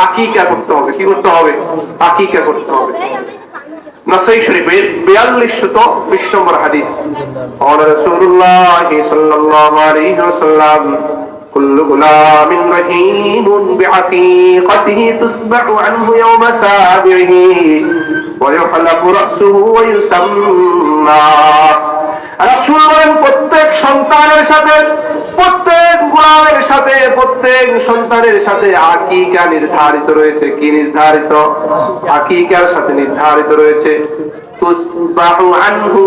আকিকা করতে হবে। কি করতে হবে? আকিকা করতে হবে। নাসাই শরীফের 4220 নম্বর হাদিস, রাসূলুল্লাহ সাল্লাল্লাহু আলাইহি ওয়াসাল্লাম কুল্লু গুলামিন রাহিনুন বিআকিকাতিহি তুসবাহু আনহু ইয়াওমা সাবিহি ওয়া ইউহলাকু রাসুহু ওয়া ইউসাম্মা। রাসূল বলেন, প্রত্যেক সন্তানের সাথে, প্রত্যেক গোলামের সাথে, প্রত্যেক সন্তানের সাথে আকিকা নির্ধারিত রয়েছে। কি নির্ধারিত? আকিকার সাথে নির্ধারিত রয়েছে তুসবাহু আনহু,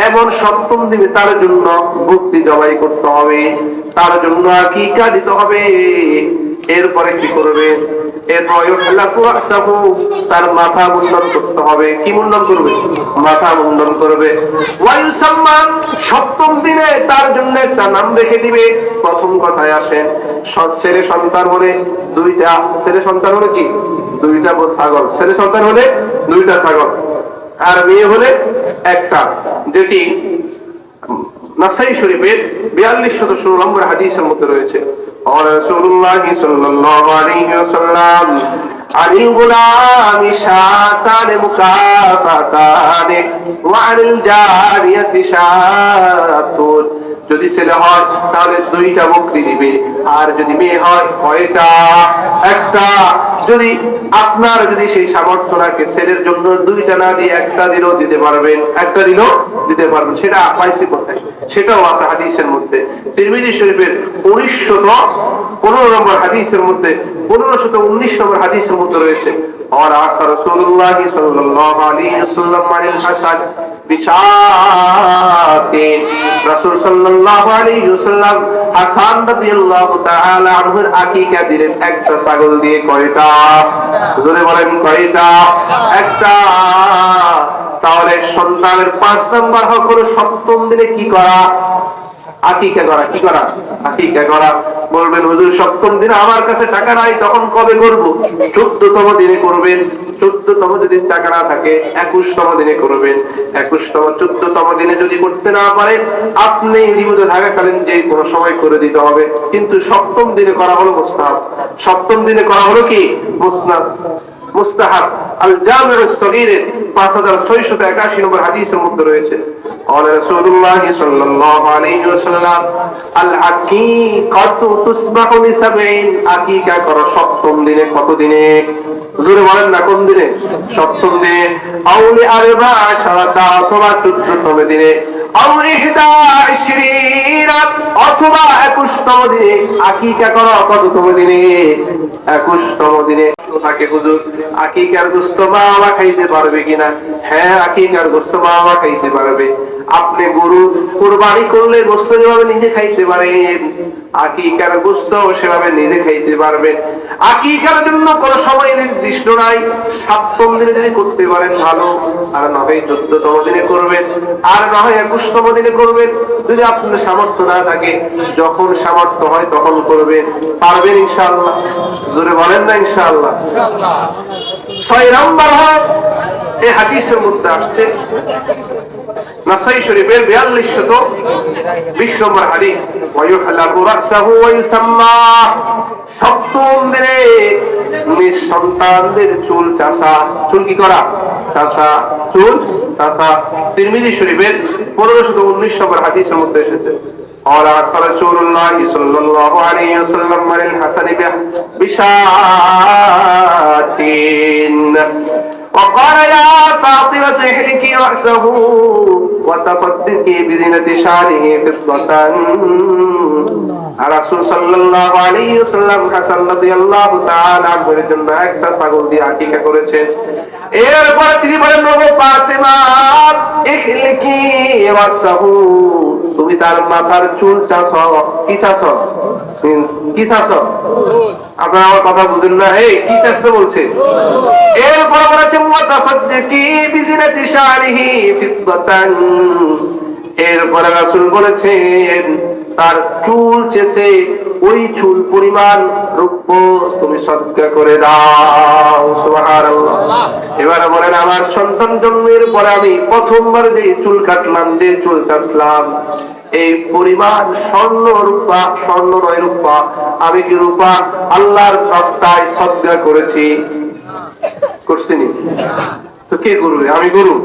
এবং 7ম দিনে তার জন্য বকরি জবাই করতে হবে, তার জন্য আকিকা দিতে হবে। এরপরে কি করবে? তার মাথা মুন্ডন করতে হবে। কি মুন্ডন করবে? মাথা মুন্ডন করবে। 7ম দিনে তার জন্য একটা নাম রেখে দিবে। প্রথম কথায় আসেন, ছেলে সন্তান হলে 2টা, ছেলে সন্তান হলে কি 2টা ছাগল, ছেলে সন্তান হলে 2টা ছাগল, আর মেয়ে হলে একটা, যেটি নাসাই শরীফের 4216 নম্বর হাদিসের মধ্যে রয়েছে। রাসূলুল্লাহ সাল্লাল্লাহু আলাইহি ওয়াসাল্লাম আনিল গুলামি শাতান মুকাফাতান ওয়া আনিল জারিয়াতি শাতুন। যদি ছেলে হয় তাহলে 2টা বকরি দিবে, আর যদি মেয়ে হয় কয়টা? একটা। যদি আপনার যদি সেই সামর্থ্য থাকে ছেলের জন্য 2টা না দিয়ে একটা দিলেও দিতে পারবেন, একটা দিলেও দিতে পারবেন। সেটা পাইছি কোথায়? সেটাও আছে হাদিসের মধ্যে। তিরমিজি শরীফের 1915 নম্বর হাদিসের মধ্যে, 1519 নম্বর হাদিসের মধ্যে রয়েছে, আর রাসূলুল্লাহ সাল্লাল্লাহু আলাইহি ওয়াসাল্লাম মানিল হাসান বিশাতিন। রাসূল সাল্লাল্লাহু আলাইহি ওয়াসাল্লাম হাসান রাদিয়াল্লাহু তাআলা আনহুর আকিকা দিলেন একটা ছাগল দিয়ে। কয়টা? জোরে বলেন কয়টা? একটা। তাহলে সন্তানের 5 নম্বর হক হলো 7ম দিনে কি করা? আকিকা করা। কি করা? আকিকা করা। বলবেন হুজুর 7ম দিনে আমার কাছে টাকা নাই, তখন কবে করব? 14তম দিনে করবেন। 14তম যদি টাকা না থাকে 21তম দিনে করবেন। 21তম 14তম দিনে যদি করতে না পারে আপনি জীবিত থাকাকালীন যে কোনো সময় করে দিতে হবে, কিন্তু 7ম দিনে করা হলো মুস্তাহাব। 7ম দিনে করা হলো কি? মুস্তাহাব। আল জামিউস সগীরের 5681 নম্বর হাদিসের মধ্যে রয়েছে, قال رسول الله صلى الله عليه وسلم العقيقة تذبح ل7 আকিকা করো সপ্তম দিনে। কত দিনে? জোরে বলেন না, কোন দিনে? সপ্তম দিনে। আউলি আরবা শারাতা অথবা 14তম দিনে, আও 21 অথবা 21তম দিনে আকিকা করো। কততম দিনে? 21তম দিনে। থাকে হুজুর আকিকার গোশত মা খাইতে পারবে কিনা? হ্যাঁ, আকিকার গোশত মা খাইতে পারবে। আপনি গরু কুরবানি করলে গোশত যেভাবে নিজে খাইতে পারেন, আকিকার গোশত সেভাবে নিজে খাইতে পারবেন। আকিকার জন্য কোনো সময় নির্দিষ্ট নাই। সপ্তম দিনে যদি করতে পারেন ভালো, আর না হয় 14তম দিনে করবেন, আর না হয় 21তম দিনে করবেন। যদি আপনার সামর্থ্য না থাকে, যখন সামর্থ্য হয় তখন করবেন। পারবেন ইনশাআল্লাহ? জোরে বলেন না ইনশাআল্লাহ? 6 নম্বর এই হাদিসের মধ্যে আসছে, নাসাই শরীফের 4220 নম্বর হাদিস, ওয়ায়ুহলাকু রাসহু ওয়া ইউসাম্মা। সপ্তম দিনে নিঃসন্তানদের চুল চাষা। চুল কি করা? চাষা। চুল চাষা। তিরমিজি শরীফের 1519 নম্বর হাদিসের মধ্যে এসেছে। قال رسول الله صلى الله عليه وسلم للحسن بشاة وقال يا فاطمة احلقي رأسه وتصدقي بزينة شعره فضة। রাসূল সাল্লাল্লাহু আলাইহি ওয়াসাল্লাম হাসান রাদিয়াল্লাহু তাআলা আনহুর জন্য একটা ছাগল দিয়ে আকিকা করেছেন। এরপর তিনি বলেন, ওগো ফাতেমা, ইহলিকি রাসাহু, তুমি তার মাথার চুল চাছো। কি চাছো? কি চাছো? আপনারা আমার কথা বুঝেন না? এই কি চাছো বলছে? এরপর বলেছে মুতাসাদ্দিকি বিজিনাতি শারিহি ফিদ্দাতান। এরপরে রাসূল বলেছেন তার চুল চেষে ওই চুল পরিমাণ রূপ্য তুমি সদকা করে দাও। সুবহানাল্লাহ। এবারে বলেন, আমার সন্তান জন্মের পরে আমি প্রথমবার যে চুল কাটলাম, যে চুল চাষলাম, এই পরিমাণ স্বর্ণ রূপা, স্বর্ণ নয় রূপা, আমি কি রূপা আল্লাহর রাস্তায় সদকা করেছি? করছিনি? তো কে করবে? আমি করব?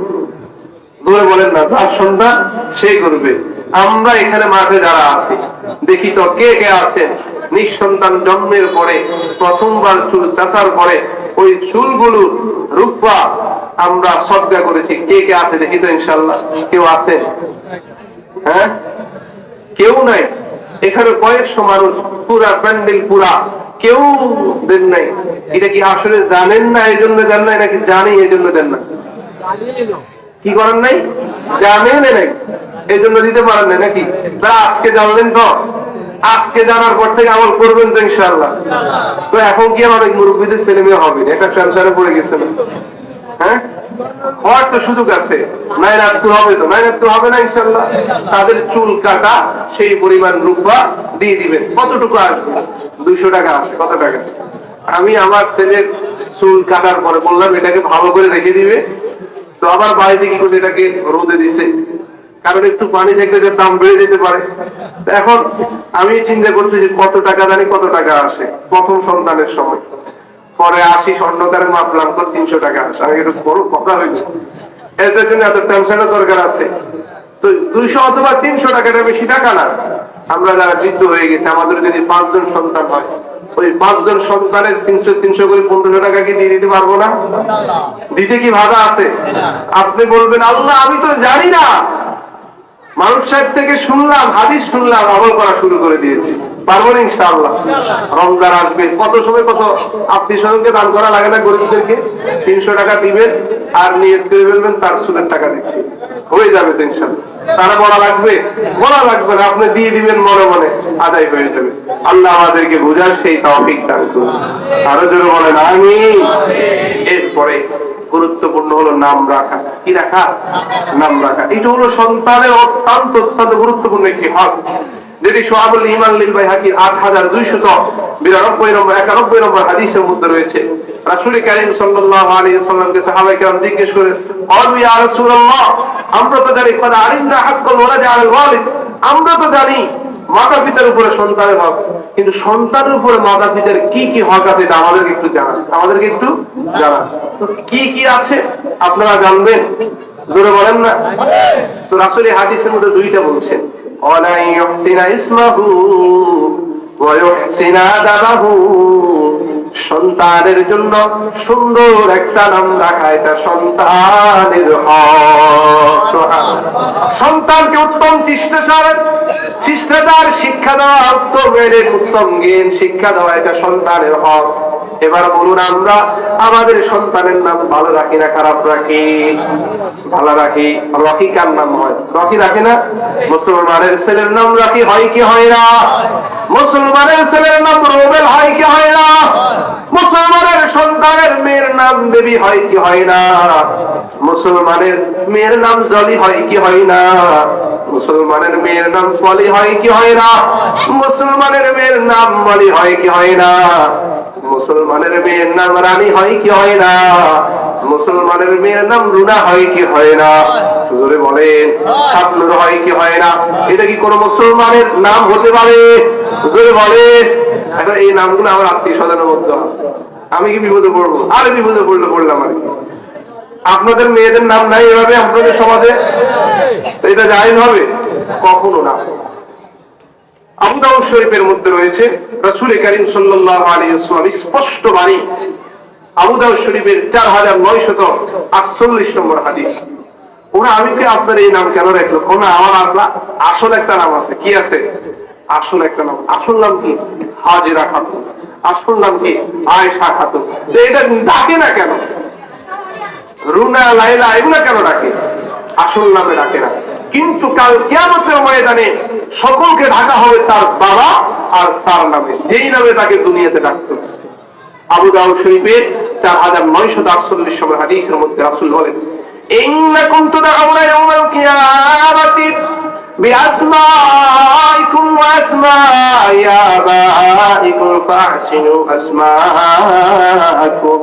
জোরে বলেন না। যার সন্তান সেই করবে। আমরা এখানে মাঠে যারা আছি, দেখি তো কে কে আছেন নিঃসন্তান জন্মের পরে প্রথমবার চুল চাষার পরে ওই চুলগুলো রূপা আমরা সদকা করেছি। কে কে আছে দেখি তো ইনশাআল্লাহ। কেউ আছে? হ্যাঁ, কেউ নাই। এখানে কয়েকশো মানুষ, পুরা প্যান্ডেল পুরা, কেউ দেন নাই। এটা কি আসলে জানেন না এই জন্য দেন নাই, নাকি জানি এই জন্য দেন না? কি করেন নাই? জানেন নাই এই জন্য দিতে পারেন না নাকি? তারা আজকে জানলেন তো, আজকে জানার পর থেকে আমল করবেন তো ইনশাআল্লাহ। তো এখন কি অনেক মুরব্বীদের ছেলে মেয়ে হবে, এটা টেনশনে পড়ে গেছে না? হ্যাঁ, হওয়ার তো সুযোগ আছে। নাইরাত্তু হবে তো? নাইরাত্তু হবে না ইনশাআল্লাহ। তাদের চুল কাটা সেই পরিমাণ রূপা দিয়ে দিবেন। কতটুকু আসবে? 200 টাকা আসবে। কত টাকা? আমি আমার ছেলের চুল কাটার পরে বললাম এটাকে ভালো করে রেখে দিবে। তো আবার বাড়িতে কি করে এটাকে রোদে দিছে, কারণ একটু পানি দেখলে দাম বেড়ে যেতে পারে। এখন আমি চিন্তা করতেছি কত টাকা জানি কত টাকা আসে প্রথম সন্তানের সময়। পরে 80 স্বর্ণকারে মাপলাম, 300 টাকা আসে। আমি একটু বড় কথা হইনি, এর জন্য এত টেনশনের দরকার আছে। তো 200 অথবা 300 টাকাটা বেশি টাকা না। আমরা যারা বৃদ্ধ হয়ে গেছে, আমাদের যদি 5 জন সন্তান হয়, ওই 5 জন সন্তানের 300 করে 1500 টাকা কি দিয়ে দিতে পারবো না? দিতে কি বাধা আছে? আপনি বলবেন আল্লাহ আমি তো জানি না, মানুষ সাহেব থেকে শুনলাম, হাদিস শুনলাম, আমল করা শুরু করে দিয়েছি। পারবো না ইনশাআল্লাহ। রমজান আসবে, কত সময় কত আত্মীয় স্বজনকে দান করা লাগে না? গরিবদেরকে 300 টাকা দিবেন আর নিয়ত করে ফেলবেন তার সুদের টাকা দিচ্ছি, হয়ে যাবে তো ইনশাআল্লাহ। তারা বলা লাগবে? বলা লাগবে না, আপনি দিয়ে দিবেন, মনে মনে আদায় হয়ে যাবে। আল্লাহ আমাদেরকে বুঝার সেই তৌফিক দান করুন। আরো জোরে বলেন আমিন। এরপরে গুরুত্বপূর্ণ হলো নাম রাখা। কি রাখা? নাম রাখা। এটা হলো সন্তানের অত্যন্ত অত্যন্ত গুরুত্বপূর্ণ একটি হক, যেটি শুআবুল ঈমান লিল বাইহাকির 8292 নম্বর 91 নম্বর হাদিসের মধ্যে রয়েছে। রাসূল কারীম সাল্লাল্লাহু আলাইহি ওয়াসাল্লামকে সাহাবায়ে কেরাম জিজ্ঞেস করে, ক্বালু ইয়া রাসূলুল্লাহ, আমরা তো জানি কদ আলিমনা হাক্কুল ওয়ালাদি আলাল ওয়ালিদ, আমরা তো জানি মাতা পিতার উপরে সন্তানের হক, কিন্তু সন্তানের উপরে মাতা পিতার কি কি হক আছে এটা আমাদেরকে একটু জানান। আমাদেরকে একটু জানান তো কি কি আছে আপনারা জানবেন? জোরে বলেন না। তো রাসূল হাদিসের মধ্যে দুইটা বলছেন, ওয়ালা ইউহসিনা ইসমাহু ওয়া ইউহসিনা আদাবাহু, সন্তানের জন্য সুন্দর একটা নাম রাখা এটা সন্তানের হক। সন্তানকে উত্তম শিষ্টাচার শিক্ষা দেওয়া, উত্তম জ্ঞান শিক্ষা দেওয়া এটা সন্তানের হক। এবার বলুন, আমরা আমাদের সন্তানের নাম ভালো রাখি না খারাপ রাখি? ভালো রাখি। রকি কার নাম হয়? রকি রাখে না? মুসলমানের ছেলের নাম রকি হয় কি হয় না? মুসলমানের ছেলের নাম রুবেল হয় কি হয় না? মুসলমানের সন্তানের মেয়ের নাম বেবি হয় কি হয় না? মুসলমানের মেয়ের নাম জলি হয় কি হয় না? মুসলমানের মেয়ের নাম ফলি হয় কি হয় না? মুসলমানের মেয়ের নাম মলি হয় কি হয় না? মুসলমানের মেয়ের নাম রানী হয় কি হয় না? মুসলমানের মেয়ের নাম রুনা হয় কি হয় না? জোরে বলেন। শাবনূর হয় কি হয় না? এটা কি কোন মুসলমানের নাম হতে পারে? জোরে বলেন। এখন এই নামগুলো আমার আত্মীয় স্বজনের মধ্যে আছে, আমি কি বিপদে পড়বো? আর বিপদে পড়লাম আর কি। আপনাদের মেয়েদের নাম নাই এভাবে আপনাদের সমাজে? এটা জায়েজ হবে? কখনো না। আবু দাউদ শরীফের মধ্যে রয়েছে রাসূল কারীম সাল্লাল্লাহু আলাইহি ওয়াসাল্লাম স্পষ্ট বাণী, আবু দাউদ শরীফের 4948 নম্বর হাদিস। ওরা আমি কি আপনার এই নাম কেন রাখলো? না, আমার আসল একটা নাম আছে। কি আছে? আসল একটা নাম। আসল নাম কি? হাজেরা খাতুন। আসল নাম কি? আয়েশা খাতুন। এটা ডাকে না কেন? রুনা, লাইলা এগুলা কেন ডাকে? আসল নামে ডাকে না। কিন্তু কাল কিয়ামতের ময়দানে সকলকে ঢাকা হবে তার বাবা আর তার নামে, যেই নামে তাকে দুনিয়াতে ডাকতো। আবু দাউদ শরীফের 4948 নম্বর হাদিসের মধ্যে রাসূল বলেন, ইন্নাকুম তুদআউনা ইয়াওমাল কিয়ামাতি বিআসমাইকুম ওয়া আসমাই আবাইকুম ফাহসিনু আসমাআকুম।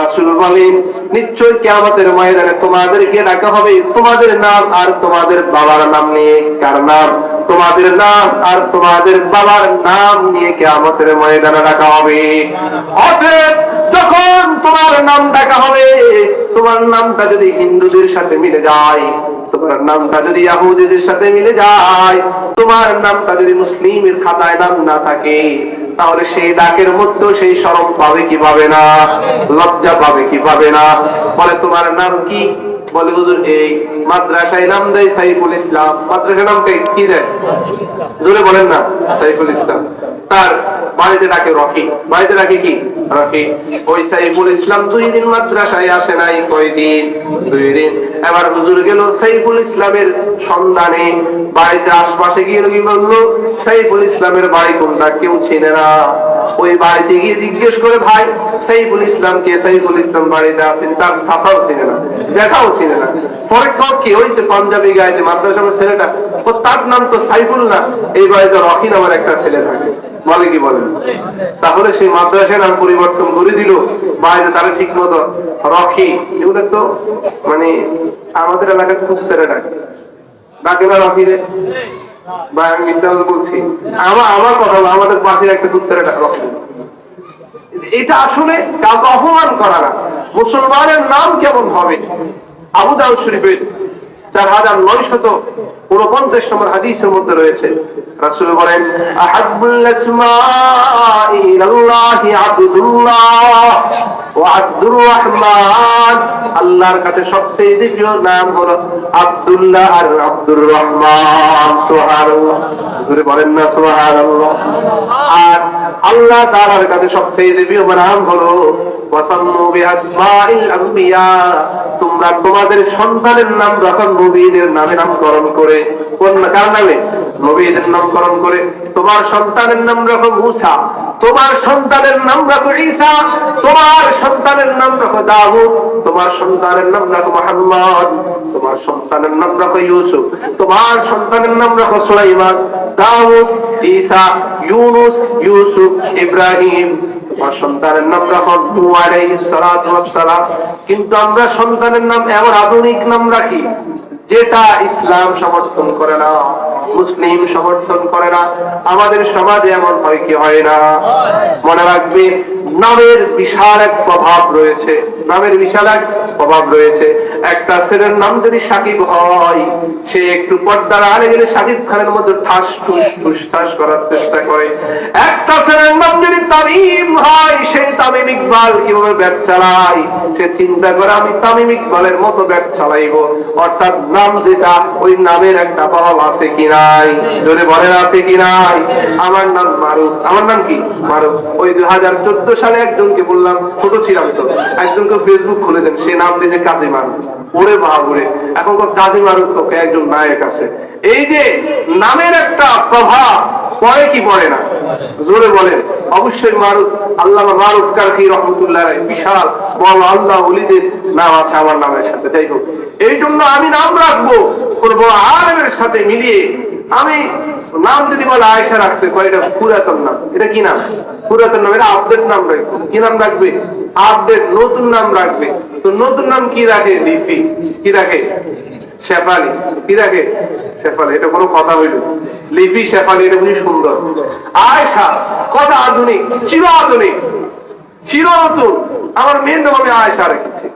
রাসূল বলেন, নিশ্চয় কিয়ামতের ময়দানে তোমাদেরকে ডাকা হবে তোমাদের নাম আর তোমাদের বাবার নাম নিয়ে। কার নাম? তোমাদের নাম আর তোমাদের বাবার নাম নিয়ে কিয়ামতের ময়দানে ডাকা হবে। অতএব যখন তোমার নাম ডাকা হবে, তোমার নামটা যদি হিন্দুদের সাথে মিলে যায়, তোমার নামটা যদি ইহুদিদের সাথে মিলে যায়, তোমার নামটা যদি মুসলিমের খাতায় নাম না থাকে, তাহলে সেই ডাকের মধ্যে সেই শরম পাবে কি পাবে না? লজ্জা পাবে কি পাবে না? বলে তোমার নাম কি? বলে হুজুর এই মাদ্রাসায় নাম দেয় সাইফুল ইসলাম। মাদ্রাসার নাম কি দেয়? জোরে বলেন না। সাইফুল ইসলাম। তার বাড়িতে ডাকে রকি। বাড়িতে ডাকে কি? রকি। ওই সাইফুল ইসলাম 2 দিন মাদ্রাসায় আসে নাই। কয়দিন? 2 দিন। এবার হুজুর গেল সাইফুল ইসলামের সন্ধানে, বাড়িতে আশপাশে গিয়ে কি বললো, সাইফুল ইসলামের বাড়ি কোনটা? কেউ চিনে না। ওই বাড়িতে গিয়ে জিজ্ঞেস করে, ভাই সাইফুল ইসলাম কে? সাইফুল ইসলাম বাড়িতে আছেন। তার চাচাও চিনে না, জ্যাঠাও চিনে না। পরে কি ওই যে পাঞ্জাবি গায়ে মাদ্রাসার ছেলেটা, ও তার নাম তো সাইফুল না, এই বাড়িতে রকি নামের একটা ছেলে থাকে। বলে কি বলেন? তাহলে সেই মাদ্রাসার নাম পরিবর্তন করে দিল, বাইরে তারা ঠিক মতো রকি। এগুলো তো মানে আমাদের এলাকায় কুত্তারে ডাকে, ডাকে না রকি রে? বা আমি বিদ্যালয় বলছি, আমার কথা হলো আমাদের পাশের একটা কুত্তারে রকি। এটা আসলে কাউকে অপমান করা না। মুসলমানের নাম কেমন হবে? আবু দাউদ শরীফের 4949 নম্বর হাদিসের মধ্যে রয়েছে, রাসূল বলেন, আহাব্বুল আসমাই ইলাল্লাহি আব্দুল্লাহ ওয়া আব্দুর রহমান। আল্লাহর কাছে সবচেয়ে প্রিয় নাম হলো আব্দুল্লাহ আর আব্দুর রহমান। সুবহানাল্লাহ। জোরে বলেন না সুবহানাল্লাহ। আর আল্লাহ তাআলার কাছে সবচেয়ে প্রিয় নাম হলো ওয়াসাম্মু বিআসমাইল আম্বিয়া। তোমরা তোমাদের সন্তানের নাম যখন নবীদের নামে নামকরণ করে, কোন কার নামে? নবীদের নামকরণ করে। তোমার সন্তানের নাম রাখো মুসা, তোমার সন্তানের নাম রাখো ঈসা, তোমার সন্তানের নাম রাখো দাউদ, তোমার সন্তানের নাম রাখো মুহাম্মদ, তোমার সন্তানের নাম রাখো ইউসুফ, তোমার সন্তানের নাম রাখো সুলাইমান, দাউদ, ঈসা, ইউনুস, ইউসুফ, ইব্রাহিম, তোমার সন্তানের নাম রাখো নূহ আলাইহিস সালাতু ওয়াস সালাম। কিন্তু আমরা সন্তানের নাম এমন আধুনিক নাম রাখি যেটা ইসলাম সমর্থন করে না, মুসলিম সমর্থন করে না। আমাদের সমাজে এমন হয় কি হয় না? মনে রাখবেন, নামের বিশাল এক প্রভাব রয়েছে। নামের বিশাল এক অভাব রয়েছে। একটা ছেলের নাম যদি সাকিব হয়, সে একটু পর্দার আড়ে গেলে সাকিব খানের মধ্যে ঠাস ঠুস ঠুস ঠাস করার চেষ্টা করে। একটা ছেলের নাম যদি তামিম হয়, সে তামিম ইকবাল কিভাবে ব্যাট চালায়, সে চিন্তা করে আমি তামিম ইকবালের মতো ব্যাট চালাইবো। অর্থাৎ নাম যেটা, ওই নামের একটা বল আছে কি নাই? জোরে বলেন আছে কি নাই? আমার নাম মারুফ। আমার নাম কি? মারুফ। ওই 2014 সালে একজনকে বললাম, ছোট ছিলাম তো, একজনকে ফেসবুক খুলে দেন, সে নাম দিয়েছে কাজী মারুফ। ওরে বাবুরে, এখন কাজী মারুফ তো একজন নায়ক আছে। এই যে নামের একটা প্রভাব পড়ে কি পড়ে না? জোরে বলেন। অবশ্যই মারুফ। আল্লামা মারুফ কারখি রহমতুল্লাহ বিশাল বড় আল্লাহ ওলিদের নাম আছে আমার নামের সাথে। যাই হোক, এই জন্য আমি নাম রাখবো করবো আলেমের সাথে মিলিয়ে। আমি নাম যদি বলে আয়েশা রাখতে কয়, এটা পুরাতন নাম। এটা কি নাম? পুরাতন নাম। এটা আপডেট নাম রাখবে। কি নাম রাখবে? আপডেট, নতুন নাম রাখবে। তো নতুন নাম কি রাখে? লিপি। কি রাখে? শেফালি। কি রাখে? শেফালি। এটা কোনো কথা হইল? লিপি শেফালি, এটা বুঝি সুন্দর। আয়েশা কথা আধুনিক, চির আধুনিক, চির নতুন। আমার মেয়ের নাম আমি আয়েশা রেখেছি।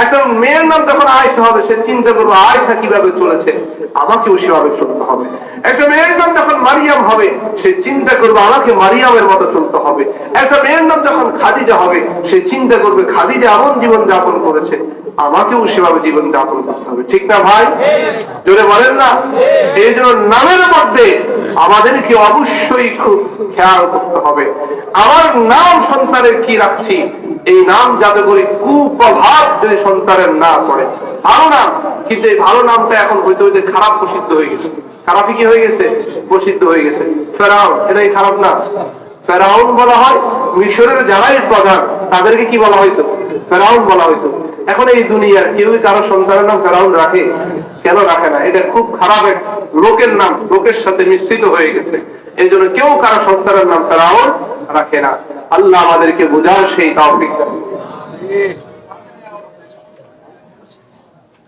একটা মেয়ের নাম যখন আয়েশা হবে, সে চিন্তা করবো আয়েশা কিভাবে চলেছে, আমাকেও সেভাবে চলতে হবে। একটা মেয়ের নাম যখন মারিয়াম হবে, সে চিন্তা করবে আমাকে মারিয়ামের মতো চলতে হবে। একটা মেয়ের নাম যখন খাদিজা হবে, সে চিন্তা করবে খাদিজা এমন জীবন যাপন করেছে, আমাকেও সেভাবে জীবন যাপন করতে হবে। ঠিক না ভাই? জোরে বলেন না? এই জন্য নামের মধ্যে আমাদেরকে অবশ্যই খুব খেয়াল করতে হবে। আমার নাম সন্তানের কি রাখছি, এই নাম যাতে করে কুপ্রভাব যদি সন্তানের না পড়ে। ভালো নাম, কিন্তু এই ভালো নামটা এখন হইতে হইতে খারাপ প্রসিদ্ধ হয়ে গেছে। খারাপই কি হয়ে গেছে? প্রসিদ্ধ হয়ে গেছে। ফেরাউন, এটাই খারাপ না? ফেরাউন বলা হয় মিশরের যারাই প্রধান, তাদেরকে কি বলা হইতো? ফেরাউন বলা হইতো। এখন এই দুনিয়ার কেউ কারো সন্তানের নাম ফেরাউন রাখে? কেন রাখে না? এটা খুব খারাপ এক লোকের নাম, লোকের সাথে মিশ্রিত হয়ে গেছে। এই জন্য কেউ কারো সন্তানের নাম ফেরাউন রাখে না। আল্লাহ আমাদেরকে বোঝার সেই তৌফিক দান।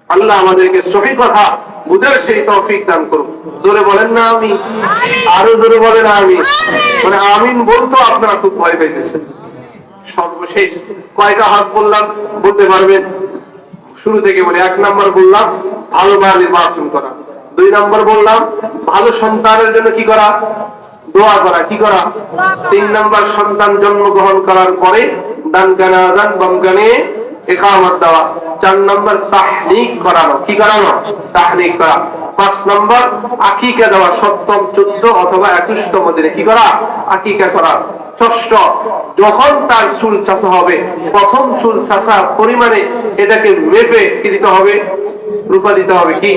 আল্লাহ আমাদেরকে সঠিক কথা বুঝার সেই তৌফিক দান করুন। জোরে বলেন না আমি? আরো জোরে বলেন আমি। মানে আমিন বলতো আপনারা খুব ভয় পাইতেছেন। সর্বশেষ কয়টা হাত বললাম বলতে পারবেন? শুরু থেকে বলি। 1 নম্বর বললাম ভালো মা নির্বাচন করা। 2 নম্বর বললাম ভালো সন্তানের জন্য কি করা? দোয়া করা। কি করা? 3 নম্বর সন্তান জন্মগ্রহণ করার পরে দান কানে আযান বাম কানে ইকামত দেওয়া। 4 নম্বর তাহনিক করানো। কি করানো? তাহনিক করা। 5 নম্বর আকিকা দেওয়া। 7ম 14 অথবা 21তম দিনে কি করা? আকিকা করা। 6 যখন তার চুল চাষা হবে, প্রথম চুল চাষা পরিমাণে এটাকে মেপে কি দিতে হবে? রূপা দিতে হবে। কি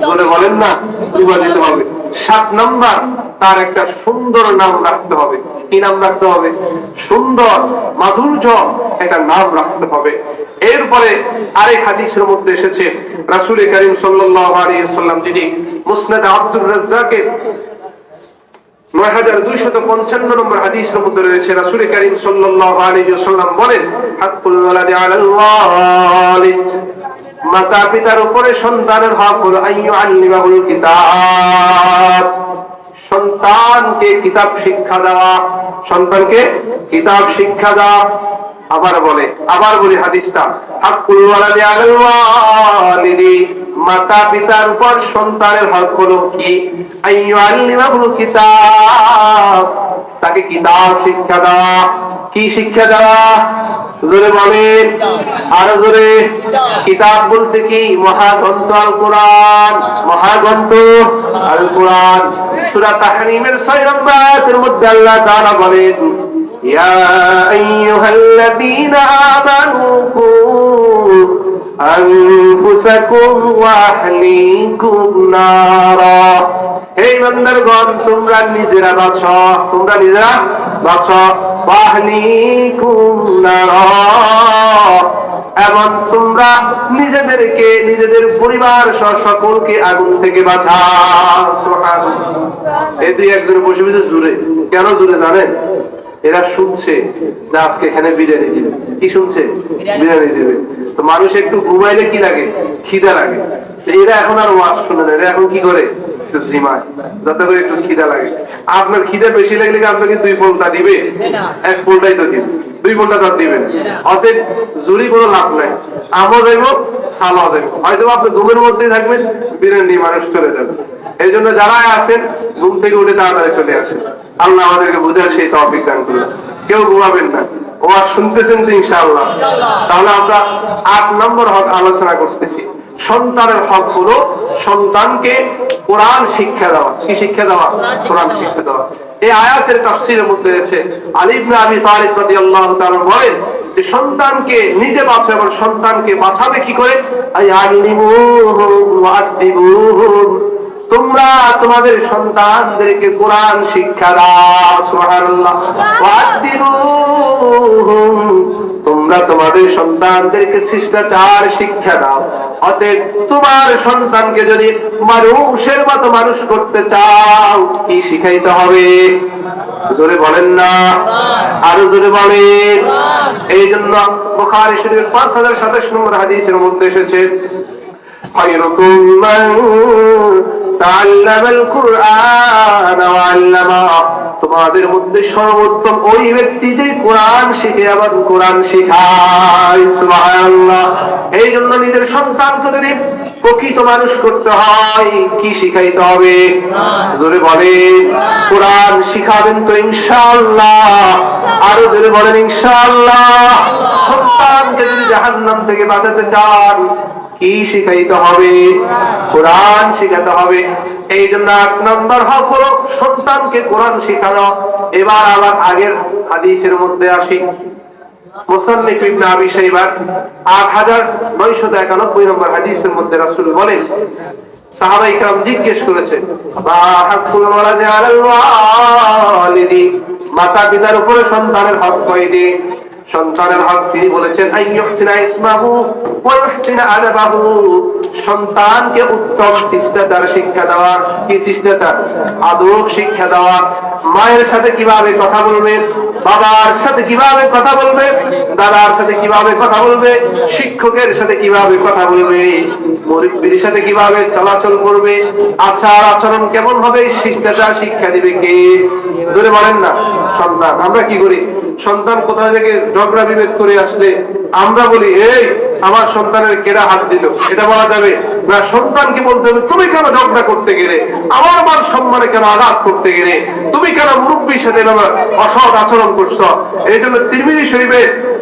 বলে বলেন না? রূপা দিতে হবে। 7 নম্বর তার একটা সুন্দর নাম রাখতে হবে। কি নাম রাখতে হবে? সুন্দর মাধুর্য একটা নাম রাখতে হবে। এরপরে আরেক হাদিসের মধ্যে এসেছে, রাসূল করিম সাল্লাল্লাহু আলাইহি ওয়াসাল্লাম যিনি মুসনাদ আব্দুর রাজ্জাকের 9255 নম্বর হাদিসের মধ্যে রয়েছে, রাসূল করিম সাল্লাল্লাহু আলাইহি ওয়াসাল্লাম বলেন, হাক্কুল ওয়ালাদি আলাল ওয়ালিদ, মাতা পিতার উপরে সন্তানের হক হলো আইয়ু আল্লিমাহুল কিতাব, সন্তানকে কিতাব শিক্ষা দেওয়া। সন্তানকে কিতাব শিক্ষা দেওয়া। আবার বলি হাদিসটা, হাক্কুল ওয়ালাদি আলাল ওয়ালিদি, মাতা পিতার উপর সন্তানের হক হলো কি? আইয়ু আল্লিমাহুল কিতাব, তাকে কিতাব শিক্ষা দেওয়া। কি শিক্ষা দেওয়া? জোরে বলেন, আরো জোরে। কিতাব বলতে কি? মহাগ্রন্থ আল কোরআন। মহাগ্রন্থ আল কোরআন। সূরা তাহরিমের 6 নম্বর আয়াতের মধ্যে আল্লাহ তাআলা বলেন, ইয়া আইয়ুহাল্লাযীনা আমানু কু আনফুসাকুম ওয়া আহলিকুম নারা, হে ইমানদারগণ তোমরা নিজেরা বাঁচো, তোমরা নিজেরা বাঁচো, ওয়া আহলিকুম নারা, এবং তোমরা নিজেদেরকে নিজেদের পরিবার সহ সকলকে আগুন থেকে বাঁচাও। সুবহানাল্লাহ। এই দুই একজন বসে বসে জুড়ে, কেন জুড়ে জানেন? এরা শুনছে যে আজকে এখানে বিরিয়ানি দিবে। কি শুনছে? বিরিয়ানি দিবে। তো মানুষ একটু ঘুমাইলে কি লাগে? খিদা লাগে। এরা এখন আর ওয়াজ শুনে না, এরা এখন কি করে একটু ঝিমায়, যাতে করে একটু খিদা লাগে। আপনার খিদা বেশি লাগলে কি আপনাকে 2 পোলটা দিবে? 1 পোলটাই তো দিবে, 2 পোলটা তো দিবে। অতএব জুরি কোনো লাভ নাই। আমও যাইব, সালাও যাইব। হয়তো আপনি ঘুমের মধ্যেই থাকবেন, বিরিয়ানি মানুষ চলে যাবে। এই জন্য যারা আছেন ঘুম থেকে উঠে তাড়াতাড়ি চলে আসেন। আল্লাহ আমাদেরকে বুঝার সেই তৌফিক দান করুন। কেউ ঘুমাবেন না, ওয়াজ শুনতেছেন তো ইনশাআল্লাহ। তাহলে আমরা 8 নম্বর হক আলোচনা করতেছি। সন্তানের হক হলো সন্তানকে কোরআন শিক্ষা দেওয়া। কি শিক্ষা দেওয়া? কোরআন শিক্ষা দেওয়া। এই আয়াতের তাফসীরের মধ্যে রয়েছে আলী ইবনে আবি তালিব রাদিয়াল্লাহু তাআলা বলেন যে সন্তানকে নিজে বাঁচাবে এবং সন্তানকে বাঁচাবে কি করে? আয়ালিমুহুম ওয়াদিবুহুম, তোমরা তোমাদের সন্তানদেরকে কোরআন শিক্ষা দাও। সুবহানাল্লাহ। ওয়াদিবুহুম, তোমরা তোমাদের সন্তানদেরকে শিষ্টাচার শিক্ষা দাও। অতএব তোমার সন্তানকে যদি মানুষের মতো মানুষ করতে চাও, কি শিখাইতে হবে? জোরে বলেন না, আরো জোরে বলেন। এই জন্য বুখারী শরীফের 5027 নম্বর হাদিসের মধ্যে এসেছে, খায়রুকুম মান তাআল্লামাল কুরআন ওয়া আল্লামা, তোমাদের মধ্যে সর্বোত্তম ওই ব্যক্তি যে কোরআন শিখে আবার কোরআন শেখায়। সুবহানাল্লাহ। এই জন্য নিজের সন্তানকে যদি প্রকৃত মানুষ করতে হয়, কি শিখাইতে হবে? জোরে বলেন। কোরআন শিখাবেন তো ইনশাআল্লাহ, আরো জোরে বলেন ইনশাআল্লাহ। সন্তানকে যদি জাহান্নাম থেকে বাঁচাতে চান, কি শিখাইতে হবে? কোরআন শিখাতে হবে। এই জন্য 8 নম্বর হক হলো সন্তানকে কোরআন শেখানো। এবার আবার আগের হাদিসের মধ্যে আসি। মুসান্নিফ ইবনে আবি শাইবা 8991 নম্বর হাদিসের মধ্যে রাসূল বলেন, সাহাবায়ে কেরাম জিজ্ঞেস করেছে, মা হাক্কুল ওয়ালাদি আলাল ওয়ালিদি, মাতা পিতার উপরে সন্তানের হক কয়টি? সন্তানের হক তিনি বলেছেন আইয়ুহসিনা ইসমাহু ওয়া ইউহসিনা আদাবাহু, সন্তানকে উত্তম শিষ্টাচার শিক্ষা দেওয়া। কি শিষ্টাচার? আদব শিক্ষা দেওয়া। মায়ের সাথে কিভাবে কথা বলবে, বাবার সাথে কিভাবে কথা বলবে, দাদার সাথে কিভাবে কথা বলবে, শিক্ষকের সাথে কিভাবে কথা বলবে, মুরব্বির সাথে কিভাবে চলাচল করবে, আচার আচরণ কেমন হবে, শিষ্টাচার শিক্ষা দিবে কে? ধরে বলেন না, সন্তান। আমরা কি করি? সন্তান কোথা থেকে ঝগড়া বিভেদ করে আসলে আমরা বলি, এই আমার সন্তানের কেডা হাত দিল, এটা বলা যাবে না। সন্তানকে বলতে হবে, তুমি কেন ঝগড়া করতে গেলে, আমার মান সম্মানে কেন আঘাত করতে গেলে, তুমি কেন মুরব্বির সাথে অসৎ আচরণ করছো? এই জন্য তিরমিজি শরীফে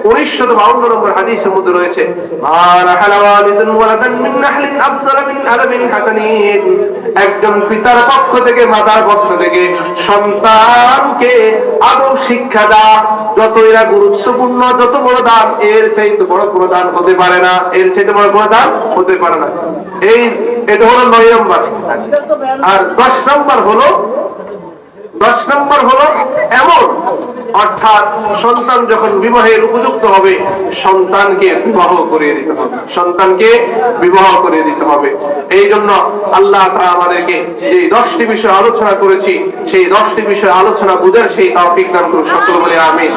1952 নম্বর হাদিসের মধ্যে রয়েছে, একজন পিতার পক্ষ থেকে, মাতার পক্ষ থেকে সন্তানকে আদব শিক্ষা দাও। যত এরা গুরুত্বপূর্ণ, যত বড় দান, এর চাইতে বড় কোনো দান হতে পারে না, এর চাইতে বড় কোনো দান হতে পারে না। এটা হলো 9 নম্বর। আর 10 নম্বর হলো এমন, অর্থাৎ সন্তান যখন বিবাহের উপযুক্ত হবে, সন্তানকে বিবাহ করিয়ে দিতে হবে। সন্তানকে বিবাহ করিয়ে দিতে হবে। এই জন্য আল্লাহ তাআলা আমাদেরকে যে 10টি বিষয় আলোচনা করেছি, সেই 10টি বিষয় আলোচনা বুঝার সেই তৌফিক দান করুন। সকল বলি আমিন।